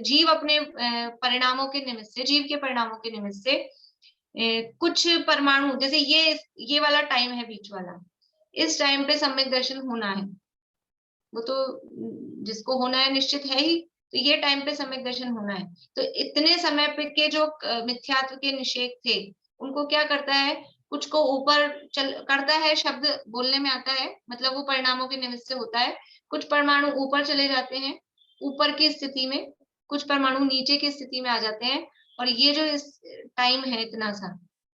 जीव अपने परिणामों के निमित्त से, जीव के परिणामों के निमित्त से कुछ परमाणु, जैसे ये वाला टाइम है बीच वाला, इस टाइम पे सम्यक दर्शन होना है। वो तो जिसको होना है निश्चित है ही, तो ये टाइम पे सम्यक दर्शन होना है। तो इतने समय पे के जो मिथ्यात्व के निषेध थे, उनको क्या करता है, कुछ को ऊपर करता है, शब्द बोलने में आता है, मतलब वो परिणामों के निमित्त से होता है। कुछ परमाणु ऊपर चले जाते हैं, ऊपर की स्थिति में, कुछ परमाणु नीचे की स्थिति में आ जाते हैं, और ये जो टाइम है इतना सा,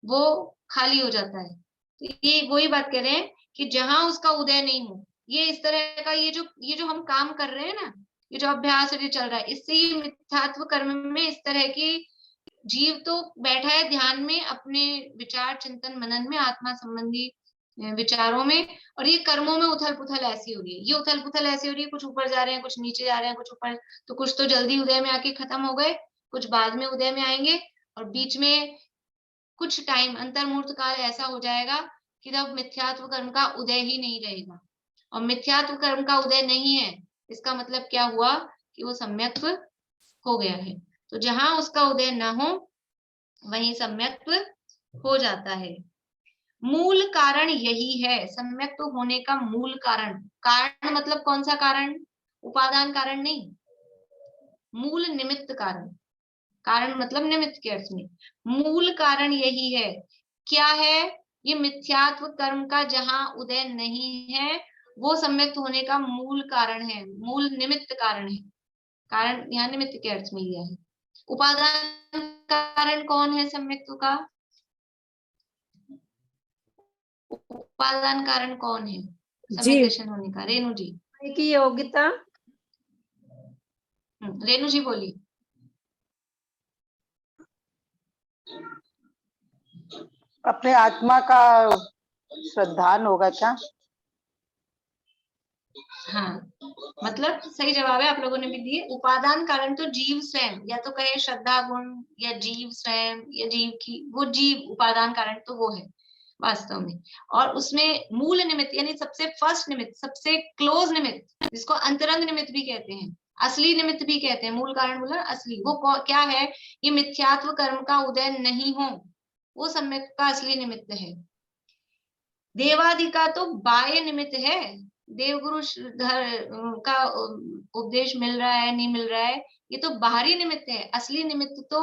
वो खाली हो जाता है। तो ये वही बात कह रहे हैं कि जहां उसका उदय नहीं हो, ये इस तरह का, ये जो हम काम कर रहे हैं ना, ये जो अभ्यास ये चल रहा है, इससे ये मिथ्यात्व कर्म में इस तरह की, जीव तो बैठा है ध्यान में, अपने विचार चिंतन मनन में, आत्मा संबंधी विचारों में, और ये कर्मों में उथल पुथल ऐसी हो रही है, ये उथल पुथल ऐसी हो रही है, कुछ ऊपर जा रहे हैं, कुछ नीचे जा रहे हैं, कुछ ऊपर, तो कुछ तो जल्दी उदय में आके खत्म हो गए, कुछ बाद में उदय में आएंगे, और बीच में कुछ टाइम अंतर्मुहूर्त काल ऐसा हो जाएगा कि तब मिथ्यात्व कर्म का उदय ही नहीं रहेगा। और मिथ्यात्व कर्म का उदय नहीं है, इसका मतलब क्या हुआ कि वो सम्यक्त्व हो गया है। तो जहां उसका उदय ना हो, वहीं सम्यक्त्व हो जाता है। मूल कारण यही है, सम्यक्त्व होने का मूल कारण। कारण मतलब कौन सा कारण? उपादान कारण नहीं, मूल निमित्त कारण। कारण मतलब निमित्त के अर्थ में। मूल कारण यही है। क्या है? ये मिथ्यात्व कर्म का जहां उदय नहीं है, वो सम्यक्त होने का मूल कारण है, मूल निमित्त कारण है। कारण यहाँ निमित्त के अर्थ में लिया है। उपादान कारण कौन है सम्यक्त्व का? उपादान कारण कौन है सम्यक दर्शन होने का? रेणु जी की योग्यता। रेणु जी बोलिए। अपने आत्मा का श्रद्धान होगा क्या? हाँ, मतलब सही जवाब है, आप लोगों ने भी दिए। उपादान कारण तो जीव स्वयं, या तो कहे श्रद्धा गुण, या जीव स्वयं, या जीव की, वो जीव उपादान कारण तो वो है वास्तव में। और उसमें मूल निमित्त, यानी सबसे फर्स्ट निमित्त, सबसे क्लोज निमित्त, जिसको अंतरंग निमित्त भी कहते हैं, असली निमित्त भी कहते हैं, मूल कारण बोला असली, वो क्या है? ये मिथ्यात्व कर्म का उदय नहीं हो, वो सम्यक का असली निमित्त है। देवादि का तो बाह्य निमित्त है, देवगुरु का उपदेश मिल रहा है नहीं मिल रहा है, ये तो बाहरी निमित्त है। असली निमित्त तो,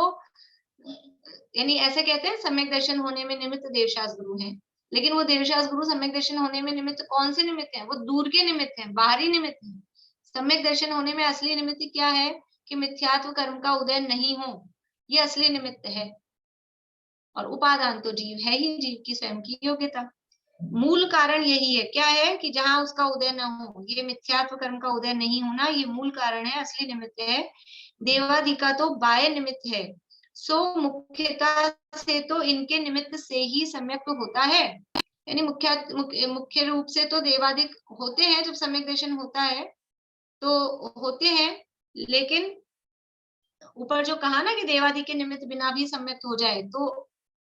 यानी ऐसे कहते हैं सम्यक दर्शन होने में निमित्त देवशास्त्र गुरु हैं, लेकिन वो देवशास्त्र गुरु सम्यक दर्शन होने में निमित्त कौन से निमित्त हैं? वो दूर के निमित्त हैं, बाहरी निमित्त हैं। सम्यक दर्शन होने में असली निमित्त क्या है कि मिथ्यात्व कर्म का उदय नहीं हो, ये असली निमित्त है। और उपादान तो जीव है ही, जीव की स्वयं की योग्यता। मूल कारण यही है, क्या है कि जहां उसका उदय न हो, ये मिथ्यात्व कर्म का उदय नहीं होना, ये मूल कारण है, असली निमित्त है। देवादि का तो बाह्य निमित्त है, सो मुख्यता से तो इनके निमित्त से ही सम्यक होता है। यानी मुख्य रूप से तो देवादिक होते हैं, जब सम्यक दर्शन होता है तो होते हैं, लेकिन ऊपर जो कहा ना कि देवादि के निमित्त बिना भी सम्यक हो जाए, तो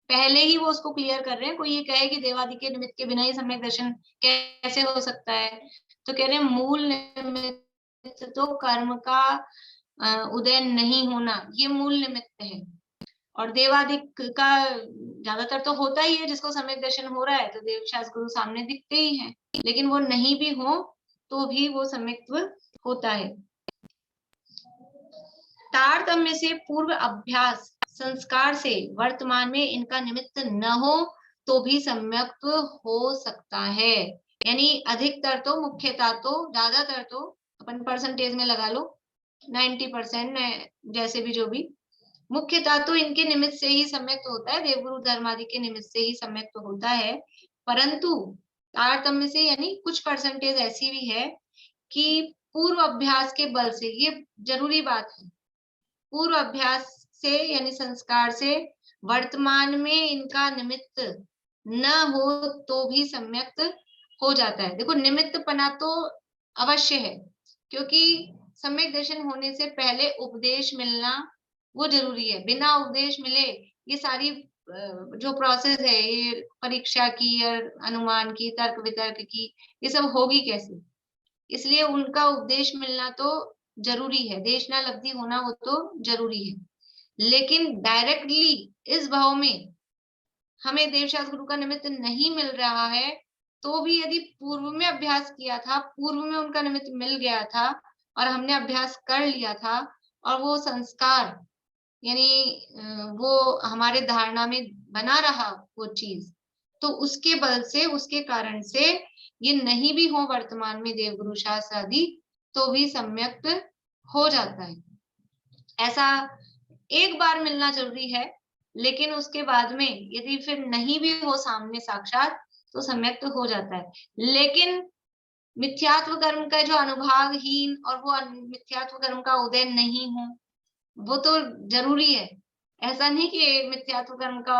पहले ही वो उसको क्लियर कर रहे हैं। कोई ये कहे कि देवादि के निमित्त के बिना ही सम्यक दर्शन कैसे हो सकता है, तो कह रहे हैं मूल निमित्त तो कर्म का उदय नहीं होना, ये मूल निमित्त है। और देवादिक का ज्यादातर तो होता ही है, जिसको सम्यक दर्शन हो रहा है तो देव शास्त्र गुरु सामने दिखते ही हैं, लेकिन वो नहीं भी हो तो भी वो सम्यक्त्व होता है। तारतम्य से पूर्व अभ्यास संस्कार से वर्तमान में इनका निमित्त न हो तो भी सम्यक्त्व हो सकता है। यानी अधिकतर तो, मुख्यता तो, ज्यादातर तो, अपन परसेंटेज में लगा लो 90%, जैसे भी जो भी, मुख्यता तो इनके निमित्त से ही सम्यक्त होता है, देवगुरु धर्म आदि के निमित्त से ही सम्यक्त होता है। परंतु तारतम्य से यानी कुछ परसेंटेज ऐसी भी है कि पूर्व अभ्यास के बल से, ये जरूरी बात है, पूर्व अभ्यास से यानी संस्कार से वर्तमान में इनका निमित्त न हो तो भी सम्यक्त हो जाता है। देखो निमित्तपना तो अवश्य है, क्योंकि सम्यक दर्शन होने से पहले उपदेश मिलना वो जरूरी है। बिना उपदेश मिले ये सारी जो प्रोसेस है, ये परीक्षा की और अनुमान की, तर्क वितर्क की, ये सब होगी कैसे? इसलिए उनका उपदेश मिलना तो जरूरी है, देशनालब्धि होना वो तो जरूरी है। लेकिन डायरेक्टली इस भाव में हमें देवशास्त्र गुरु का निमित्त नहीं मिल रहा है, तो भी यदि पूर्व में अभ्यास किया था, पूर्व में उनका निमित्त मिल गया था और हमने अभ्यास कर लिया था, और वो संस्कार यानी वो हमारे धारणा में बना रहा वो चीज, तो उसके बल से, उसके कारण से ये नहीं भी हो वर्तमान में देवगुरु शास्त्र आदि, तो भी सम्यक्त हो जाता है। ऐसा एक बार मिलना जरूरी है, लेकिन उसके बाद में यदि फिर नहीं भी हो सामने साक्षात, तो सम्यक्त हो जाता है। लेकिन मिथ्यात्व कर्म का जो अनुभावहीन और वो मिथ्यात्व कर्म का उदय नहीं हो, वो तो जरूरी है। ऐसा नहीं कि मिथ्यात्व कर्म का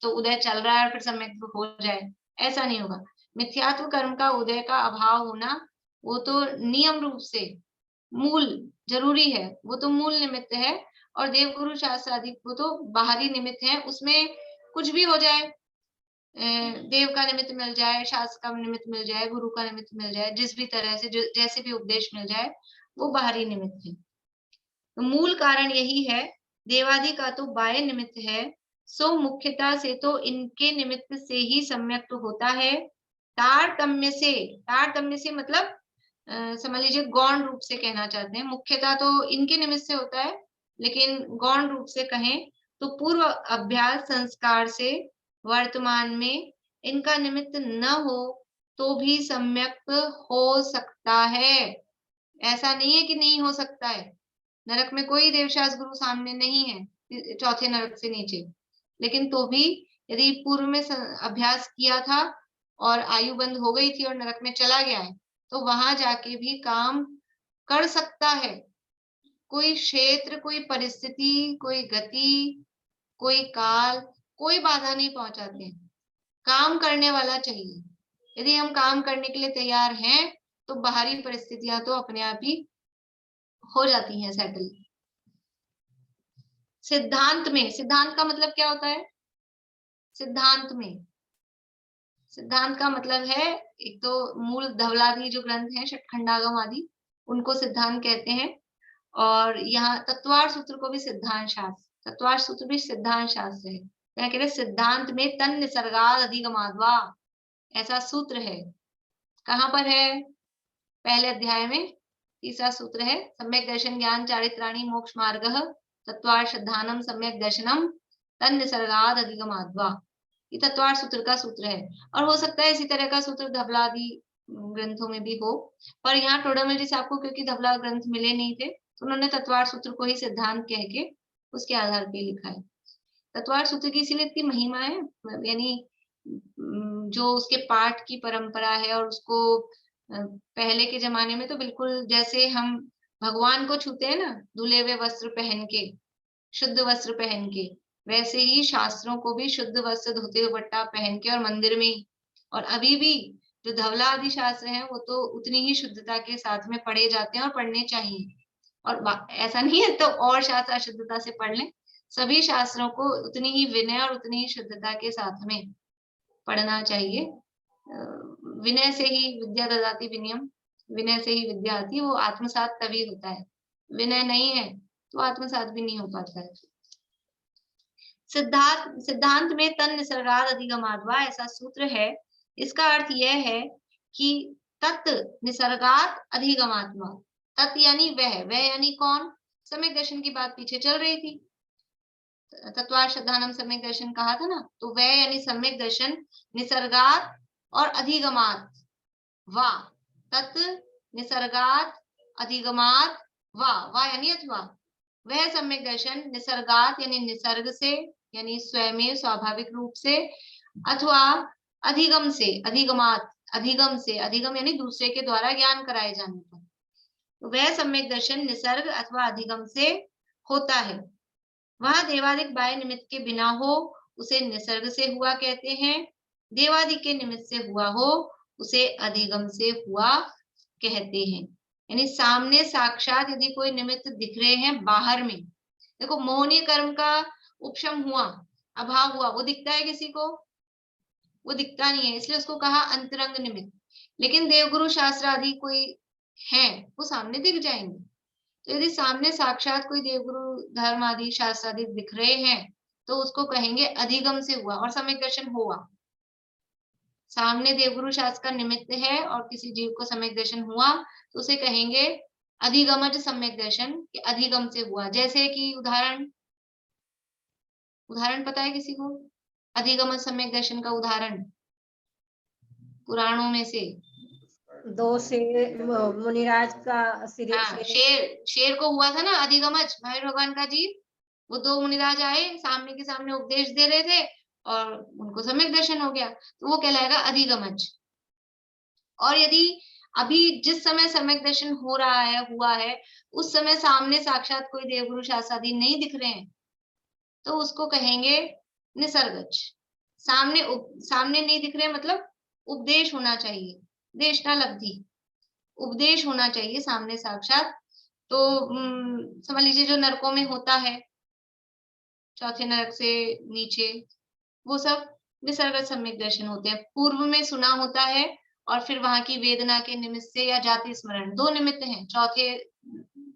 तो उदय चल रहा है और फिर सम्यक्त्व हो जाए, ऐसा नहीं होगा। मिथ्यात्व कर्म का उदय का अभाव होना वो तो नियम रूप से मूल जरूरी है, वो तो मूल निमित्त है। और देवगुरु शास्त्र आदि वो तो बाहरी निमित्त है, उसमें कुछ भी हो जाए, देव का निमित्त मिल जाए, शास्त्र का निमित्त मिल जाए, गुरु का निमित्त मिल जाए, जिस भी तरह से जैसे भी उपदेश मिल जाए, वो बाहरी निमित्त है। तो मूल कारण यही है, देवादि का तो बाह्य निमित्त है, सो मुख्यता से तो इनके निमित्त से ही सम्यक्त होता है। तारतम्य से मतलब समझ लीजिए गौण रूप से कहना चाहते हैं, मुख्यता तो इनके निमित्त से होता है, लेकिन गौण रूप से कहें तो पूर्व अभ्यास संस्कार से वर्तमान में इनका निमित्त न हो तो भी सम्यक्त हो सकता है। ऐसा नहीं है कि नहीं हो सकता है। नरक में कोई देवशास्त्र गुरु सामने नहीं है, चौथे नरक से नीचे, लेकिन तो भी यदि पूर्व में अभ्यास किया था और आयु बंद हो गई थी और नरक में चला गया है, तो वहां जाके भी काम कर सकता है। कोई क्षेत्र, कोई परिस्थिति, कोई गति, कोई काल, कोई बाधा नहीं पहुंचाते। काम करने वाला चाहिए। यदि हम काम करने के लिए तैयार हैं, तो बाहरी परिस्थितियां तो अपने आप ही हो जाती हैं सेटल। सिद्धांत में, सिद्धांत का मतलब क्या होता है? सिद्धांत का मतलब है, एक तो मूल धवलादि जो ग्रंथ हैं, षटखंडागम आदि, उनको सिद्धांत कहते हैं। और यहाँ तत्वार्थ सूत्र को भी सिद्धांत शास्त्र, तत्वार्थ सूत्र भी सिद्धांत शास्त्र है। यहाँ कह रहे सिद्धांत में तन निसर्गाद अधिगमाद्वा, ऐसा सूत्र है। कहाँ पर है? पहले अध्याय में तीसरा सूत्र है, सम्यक दर्शन ज्ञान चारित्राणि मोक्ष मार्गः तत्वार्थ श्रद्धानम सम्यक दर्शनम तन निसर्गाद अधिगमाद्वा, ये तत्वार्थ सूत्र का सूत्र है। और हो सकता है इसी तरह का सूत्र धवलादि ग्रंथों में भी हो, पर यहाँ टोडामल जी साहब को क्योंकि धवला ग्रंथ मिले नहीं थे, तो उन्होंने तत्वार्थ सूत्र को ही सिद्धांत कह के उसके आधार पे लिखा है। तत्वार्थ सूत्र की इसीलिए इतनी महिमा है, यानी जो उसके पाठ की परंपरा है, और उसको पहले के जमाने में तो बिल्कुल जैसे हम भगवान को छूते हैं ना धुले हुए वस्त्र पहन के, शुद्ध वस्त्र पहन के, वैसे ही शास्त्रों को भी शुद्ध वस्त्र धोते हुए बट्टा पहन के और मंदिर में। और अभी भी जो धवला आदि शास्त्र हैं वो तो उतनी ही शुद्धता के साथ में पढ़े जाते हैं और पढ़ने चाहिए। और ऐसा नहीं है तो और शास्त्र अशुद्धता से पढ़ लें, सभी शास्त्रों को उतनी ही विनय और उतनी ही शुद्धता के साथ में पढ़ना चाहिए। विनय से ही विद्या ददाति विनयम, विनय से ही विद्या आती है, वो आत्मसात तभी होता है। विनय नहीं है तो आत्मसात भी नहीं हो पाता है। सिद्धांत में तन निसर्गाद अधिगमाद्वा ऐसा सूत्र है। इसका अर्थ यह है कि तत् निसर्गात अधिगमात्मा, तत् यानी वह यानी कौन, सम्यक दर्शन की बात पीछे चल रही थी, तत्वार्थ श्रद्धानम सम्यक दर्शन कहा था ना, तो वह यानी सम्यक दर्शन निसर्गात और अधिगमात वा, तत् निसर्गात अधिगमात वा यानी अथवा, वह सम्यक दर्शन निसर्गात यानी निसर्ग से, यानी स्वयं स्वाभाविक रूप से, अथवा अधिगम से, अधिगमात अधिगम से, अधिगम यानी दूसरे के द्वारा ज्ञान कराए जाने पर, तो वह सम्यक दर्शन निसर्ग अथवा अधिगम से होता है। वह देवादिक बाह्य निमित्त के बिना हो उसे निसर्ग से हुआ कहते हैं, देवादि के निमित्त से हुआ हो उसे अधिगम से हुआ कहते हैं। यानी सामने साक्षात यदि कोई निमित्त दिख रहे हैं बाहर में, देखो मोहनीय कर्म का उपशम हुआ, अभाव हुआ, वो दिखता है किसी को, वो दिखता नहीं है, इसलिए उसको कहा अंतरंग निमित्त। लेकिन देवगुरु शास्त्र आदि कोई है वो सामने दिख जाएंगे। तो यदि सामने साक्षात कोई देवगुरु धर्म आदि शास्त्र आदि दिख रहे हैं तो उसको कहेंगे अधिगम से हुआ और सम्यक दर्शन हुआ। सामने देवगुरु शास्त्र का निमित्त है और किसी जीव को सम्यक दर्शन हुआ तो उसे कहेंगे अधिगमज सम्यक दर्शन, कि अधिगम से हुआ। जैसे कि उदाहरण पता है किसी को अधिगमज सम्यक दर्शन का उदाहरण पुराणों में से? 2 शेर, मुनिराज का शेर को हुआ था ना अधिगमज, महावीर भगवान का जीव, वो 2 मुनिराज आए, सामने के सामने उपदेश दे रहे थे और उनको सम्यक दर्शन हो गया, तो वो कहलाएगा अधिगमज। और यदि अभी जिस समय सम्यक दर्शन हो रहा है, हुआ है, उस समय सामने साक्षात कोई देवगुरु शास्त्र आदि नहीं दिख रहे हैं तो उसको कहेंगे निसर्गज। सामने नहीं दिख रहे मतलब उपदेश होना चाहिए, देशनालब्धि, उपदेश होना चाहिए सामने साक्षात। तो समझ लीजिए जो नरकों में होता है, चौथे नरक से नीचे, वो सब निसर्ग सम्यक दर्शन होते हैं। पूर्व में सुना होता है और फिर वहां की वेदना के निमित्त से या जाति स्मरण, 2 निमित्त हैं चौथे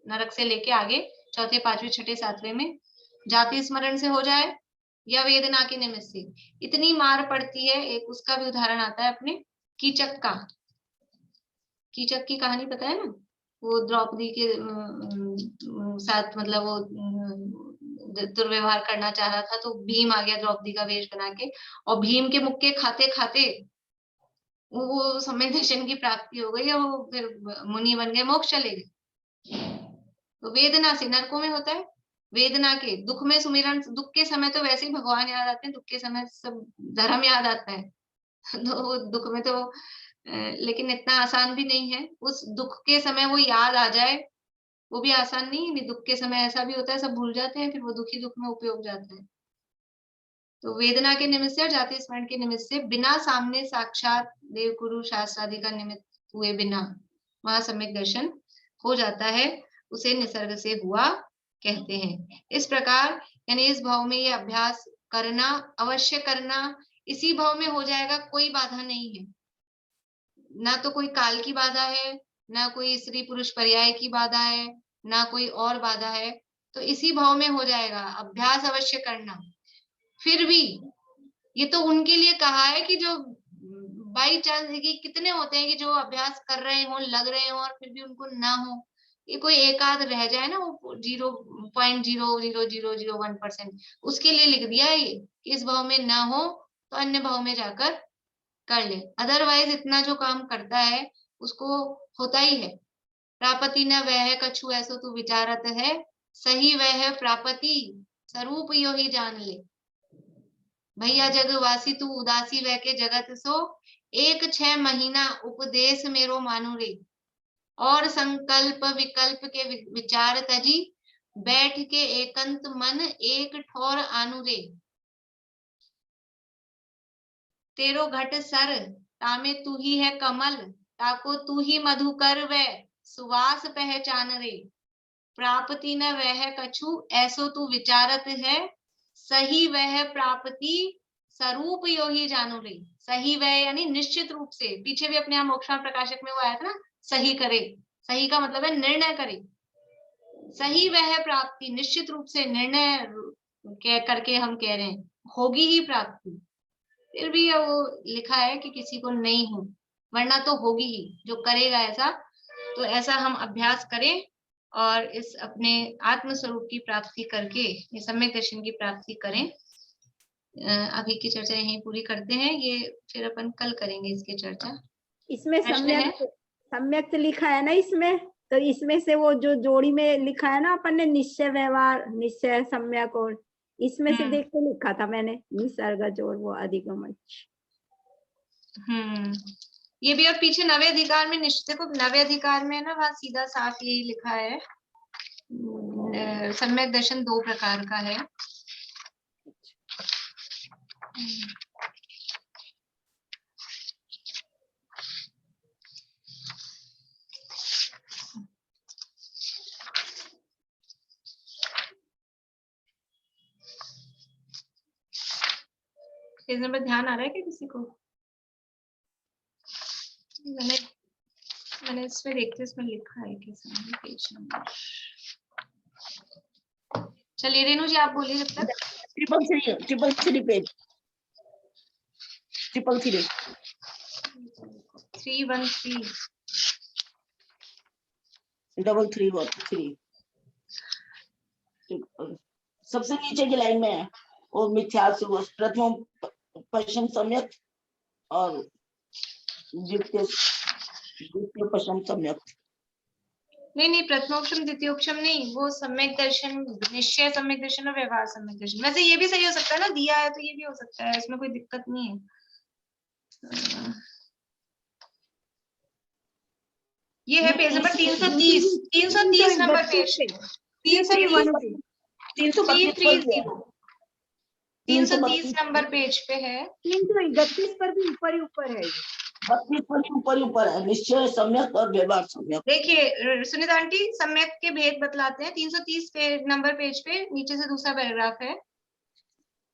नरक से लेके आगे, चौथे, 5वें, 6ठे, 7वें में जाति स्मरण से हो जाए या वेदना के निमित्त से इतनी मार पड़ती है। एक उसका भी उदाहरण आता है अपने कीचक का। कीचक की कहानी पता है ना, वो द्रौपदी के साथ मतलब वो दुर्व्यवहार करना चाह रहा था तो भीम आ गया द्रौपदी का वेश बना के, और भीम के मुक्के खाते खाते वो सम्यक दर्शन की प्राप्ति हो गई और वो फिर मुनि बन गए, मोक्ष चले गए। तो वेदना से नरकों में होता है, वेदना के, दुख में सुमिरन, दुख के समय तो वैसे ही भगवान याद आते हैं, दुख के समय सब धर्म याद आता है तो दुख में तो लेकिन इतना आसान भी नहीं है, उस दुख के समय वो याद आ जाए वो भी आसान नहीं है। दुख के समय ऐसा भी होता है सब भूल जाते हैं, फिर वो दुखी दुख में उपयोग जाता है। तो वेदना के निमित्त से और जाति स्मरण के निमित्त से, बिना सामने साक्षात देव गुरु शास्त्र आदि का निमित्त हुए बिना वहां सम्यक दर्शन हो जाता है, उसे निसर्ग से हुआ कहते हैं। इस प्रकार यानी इस भाव में ये अभ्यास करना, अवश्य करना, इसी भाव में हो जाएगा, कोई बाधा नहीं है, ना तो कोई काल की बाधा है, ना कोई स्त्री पुरुष पर्याय की बाधा है, ना कोई और बाधा है, तो इसी भाव में हो जाएगा, अभ्यास अवश्य करना। फिर भी ये तो उनके लिए कहा है कि जो बाई चांस, कि कितने होते हैं कि जो अभ्यास कर रहे हो, लग रहे हो और फिर भी उनको ना हो, ये कोई एक आध रह जाए ना, वो 0.00001%, उसके लिए लिख दिया है ये कि इस भाव में ना हो तो अन्य भाव में जाकर कर ले, अदरवाइज इतना जो काम करता है उसको होता ही है। प्रापति न वह कछु ऐसो तू विचारत है, सही वह है प्रापति स्वरूप यो ही जान ले। भैया जगवासी तू उदासी वह के जगत सो, एक 6 महीना उपदेश मेरो मानु रे। और संकल्प विकल्प के विचार तजी, बैठ के एकांत मन एक ठौर आनु रे। तेरो घट सर तामे तू ही है कमल, ताको तू ही मधुकर वह सुवास पहचान रे। प्राप्ति न वह कछु ऐसो तू विचारत है, सही वह प्राप्ति स्वरूप यो ही जानो रे। सही वह यानी निश्चित रूप से, पीछे भी अपने यहाँ मोक्षांग प्रकाशक में वो आया था ना, सही करे। सही का मतलब है निर्णय करे। सही वह प्राप्ति, निश्चित रूप से निर्णय करके हम कह रहे हैं होगी ही प्राप्ति। फिर भी वो लिखा है कि किसी को नहीं हो, वरना तो होगी ही, जो करेगा ऐसा। तो ऐसा हम अभ्यास करें और इस अपने आत्म स्वरूप की प्राप्ति करके ये सम्यक दर्शन की प्राप्ति करें। अभी की चर्चा यहीं पूरी करते हैं, ये फिर अपन कल करेंगे इसकी चर्चा। इसमें प्रश्न है? सम्यक लिखा है ना इसमें, तो इसमें से वो जो जोड़ी में लिखा है ना अपन ने, निश्चय व्यवहार, निश्चय सम्यक, और इसमें से देख के लिखा था मैंने निसर्ग जोड़ वो अधिगम। ये भी, और पीछे नवे अधिकार में निश्चय को, नवे अधिकार में ना वहाँ सीधा साफ यही लिखा है, सम्यक दर्शन 2 प्रकार का है। पेज नंबर ध्यान आ रहा है क्या किसी को? मैंने इसमें देखते इसमें लिखा है कि पेज नंबर। चलिए रेणु जी आप बोलिए जब तक। 333 पेज 333 313 333 सबसे नीचे की लाइन में है वो मिथ्या सुवस प्रथम पश्चिम सम्यक और द्वितीय पश्चिम सम्यक। नहीं, प्रथमोक्षम द्वितीयोक्षम नहीं, वो सम्यक दर्शन, निश्चय सम्यक दर्शन और व्यवहार सम्यक दर्शन। वैसे ये भी सही हो सकता है ना, दिया है तो ये भी हो सकता है, इसमें कोई दिक्कत नहीं है। ये है page number 330 number page, 330 number page पे है। 331 पर भी ऊपर ही ऊपर है, 32 पर ऊपर है निश्चय सम्यक और व्यवहार सम्यक। देखिए सुनीता आंटी, सम्यक के भेद बतलाते हैं। 330 नंबर पेज पे नीचे से दूसरा पैराग्राफ है,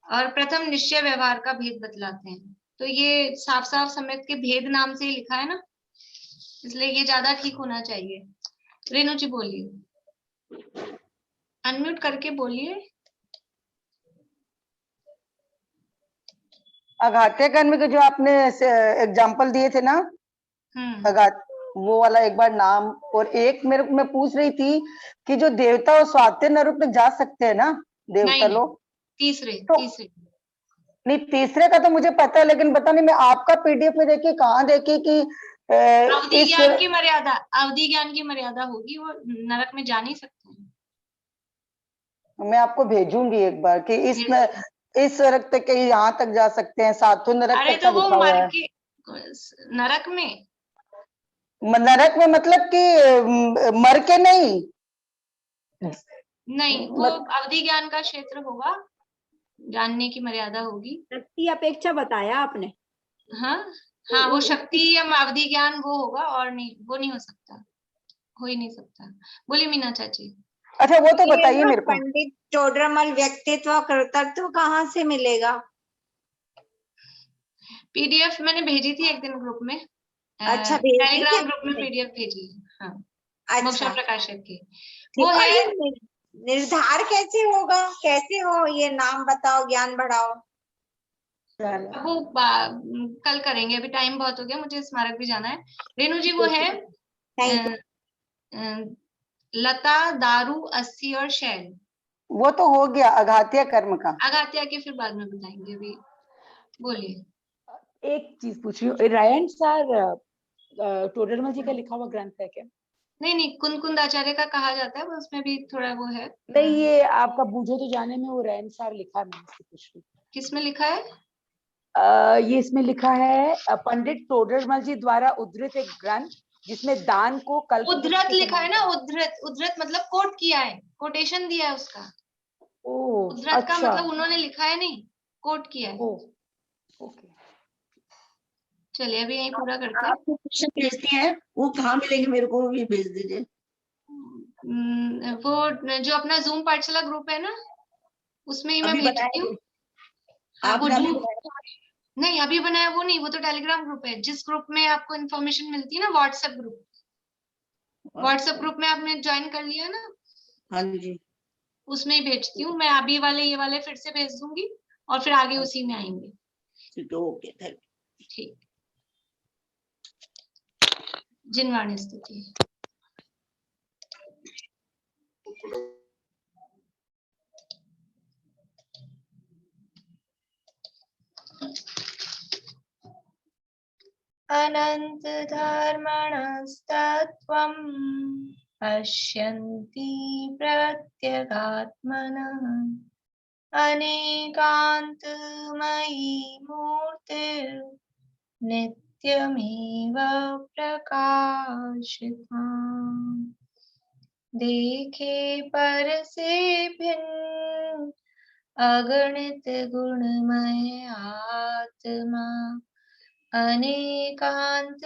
और प्रथम निश्चय व्यवहार का भेद बतलाते हैं। तो ये साफ साफ सम्यक के भेद नाम से ही लिखा है ना, इसलिए ये ज्यादा ठीक होना चाहिए। रेणु जी बोलिए, अनम्यूट करके बोलिए। अघात्य कर्म के जो आपने एग्जाम्पल दिए थे ना, वो वाला एक बार नाम, और एक मेरे को मैं पूछ रही थी कि जो देवता और स्वात्य नरूप में जा सकते हैं ना देवता लोग, तीसरे नहीं तीसरे का तो मुझे पता है, लेकिन पता नहीं मैं आपका पीडीएफ में देखी कहाँ देखी कि अवधि ज्ञान की मर्यादा, अवधि ज्ञान की मर्यादा होगी, वो नरक में जा नहीं सकते हैं। मैं आपको भेजूंगी एक बार कि इस नरक तक यहाँ तक जा सकते हैं, सातों नरक अरे तक तो वो लिखा हुआ है। नरक में मतलब कि मर के नहीं, वो अवधि ज्ञान का क्षेत्र होगा, जानने की मर्यादा होगी। शक्ति अपेक्षा बताया आपने। हाँ, वो शक्ति या अवधि ज्ञान वो होगा, और नहीं, वो नहीं हो सकता, हो ही नहीं सकता। बोलिए मीना चाची। अच्छा वो तो बताइए मेरे को, पंडित टोडरमल व्यक्तित्व कर्तृत्व कहाँ से मिलेगा? पीडीएफ मैंने भेजी थी एक दिन ग्रुप में। अच्छा, टेलीग्राम ग्रुप में पीडीएफ भेजी। हाँ, मोक्षा प्रकाशक की वो है। निर्धार कैसे होगा, कैसे हो, ये नाम बताओ, ज्ञान बढ़ाओ। वो कल करेंगे, अभी टाइम बहुत हो गया, मुझे स्मारक भी जाना है। रेणु जी वो है लता, दारू, अस्सी और शैल। वो तो हो गया अघात्य कर्म का। अघात्य के फिर बाद में बताएंगे, अभी बोलिए। एक चीज पूछ रही हूँ, रायन सर टोडरमल जी का लिखा हुआ ग्रंथ है क्या? नहीं कुंद आचार्य का कहा जाता है, उसमें भी थोड़ा वो है। नहीं, ये आपका बूझो तो जाने में वो रहनसार लिखा है, मैंने इससे पूछ ली। किसमें लिखा है? ये इसमें लिखा है पंडित तोडरमल जी द्वारा उद्धृत एक ग्रंथ जिसमें दान को कल्पवृक्ष उद्धृत के लिखा है समान ना, उद्धृत मतलब कोट किया है, कोटेशन दिया है उसका। ओह उद्धृत का अच्छा, मतलब उन्होंने लिखा है नहीं, कोट किया है। ओके। चलिए अभी यही पूरा करते हैं। आपको क्वेश्चन भेजती हैं, वो कहाँ मिलेंगे मेरे को भी भेज दीजिए। वो जो अपना जूम पाठशाला ग्रुप है ना, उसमें ही मैं अभी भेजती हूँ। हाँ, वो आपने अभी जूम बनाया? नहीं अभी बनाया वो नहीं, वो तो टेलीग्राम ग्रुप है, जिस ग्रुप में आपको इन्फॉर्मेशन मिलती है ना, व्हाट्सएप ग्रुप। व्हाट्सएप ग्रुप में आपने ज्वाइन कर लिया ना? हाँ जी। उसमें ही भेजती हूँ मैं। अभी वाले ये वाले फिर से भेज दूंगी और फिर आगे उसी में आएंगे। ठीक है, ओके, थैंक यू। ठीक। जिनवाणी स्तुति। अनंत धर्मणस्तत्त्वम् पश्यन्ति प्रत्यगात्मनः अनेकान्तमयी मूर्तिर् नित्यमेव प्रकाशिता। देखे पर से भिन्न अगणित गुणमय आत्मा अनेकांतमय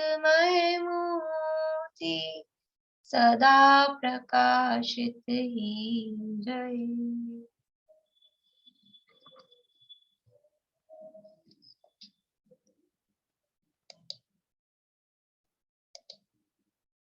मूर्ति सदा प्रकाशित ही रहे।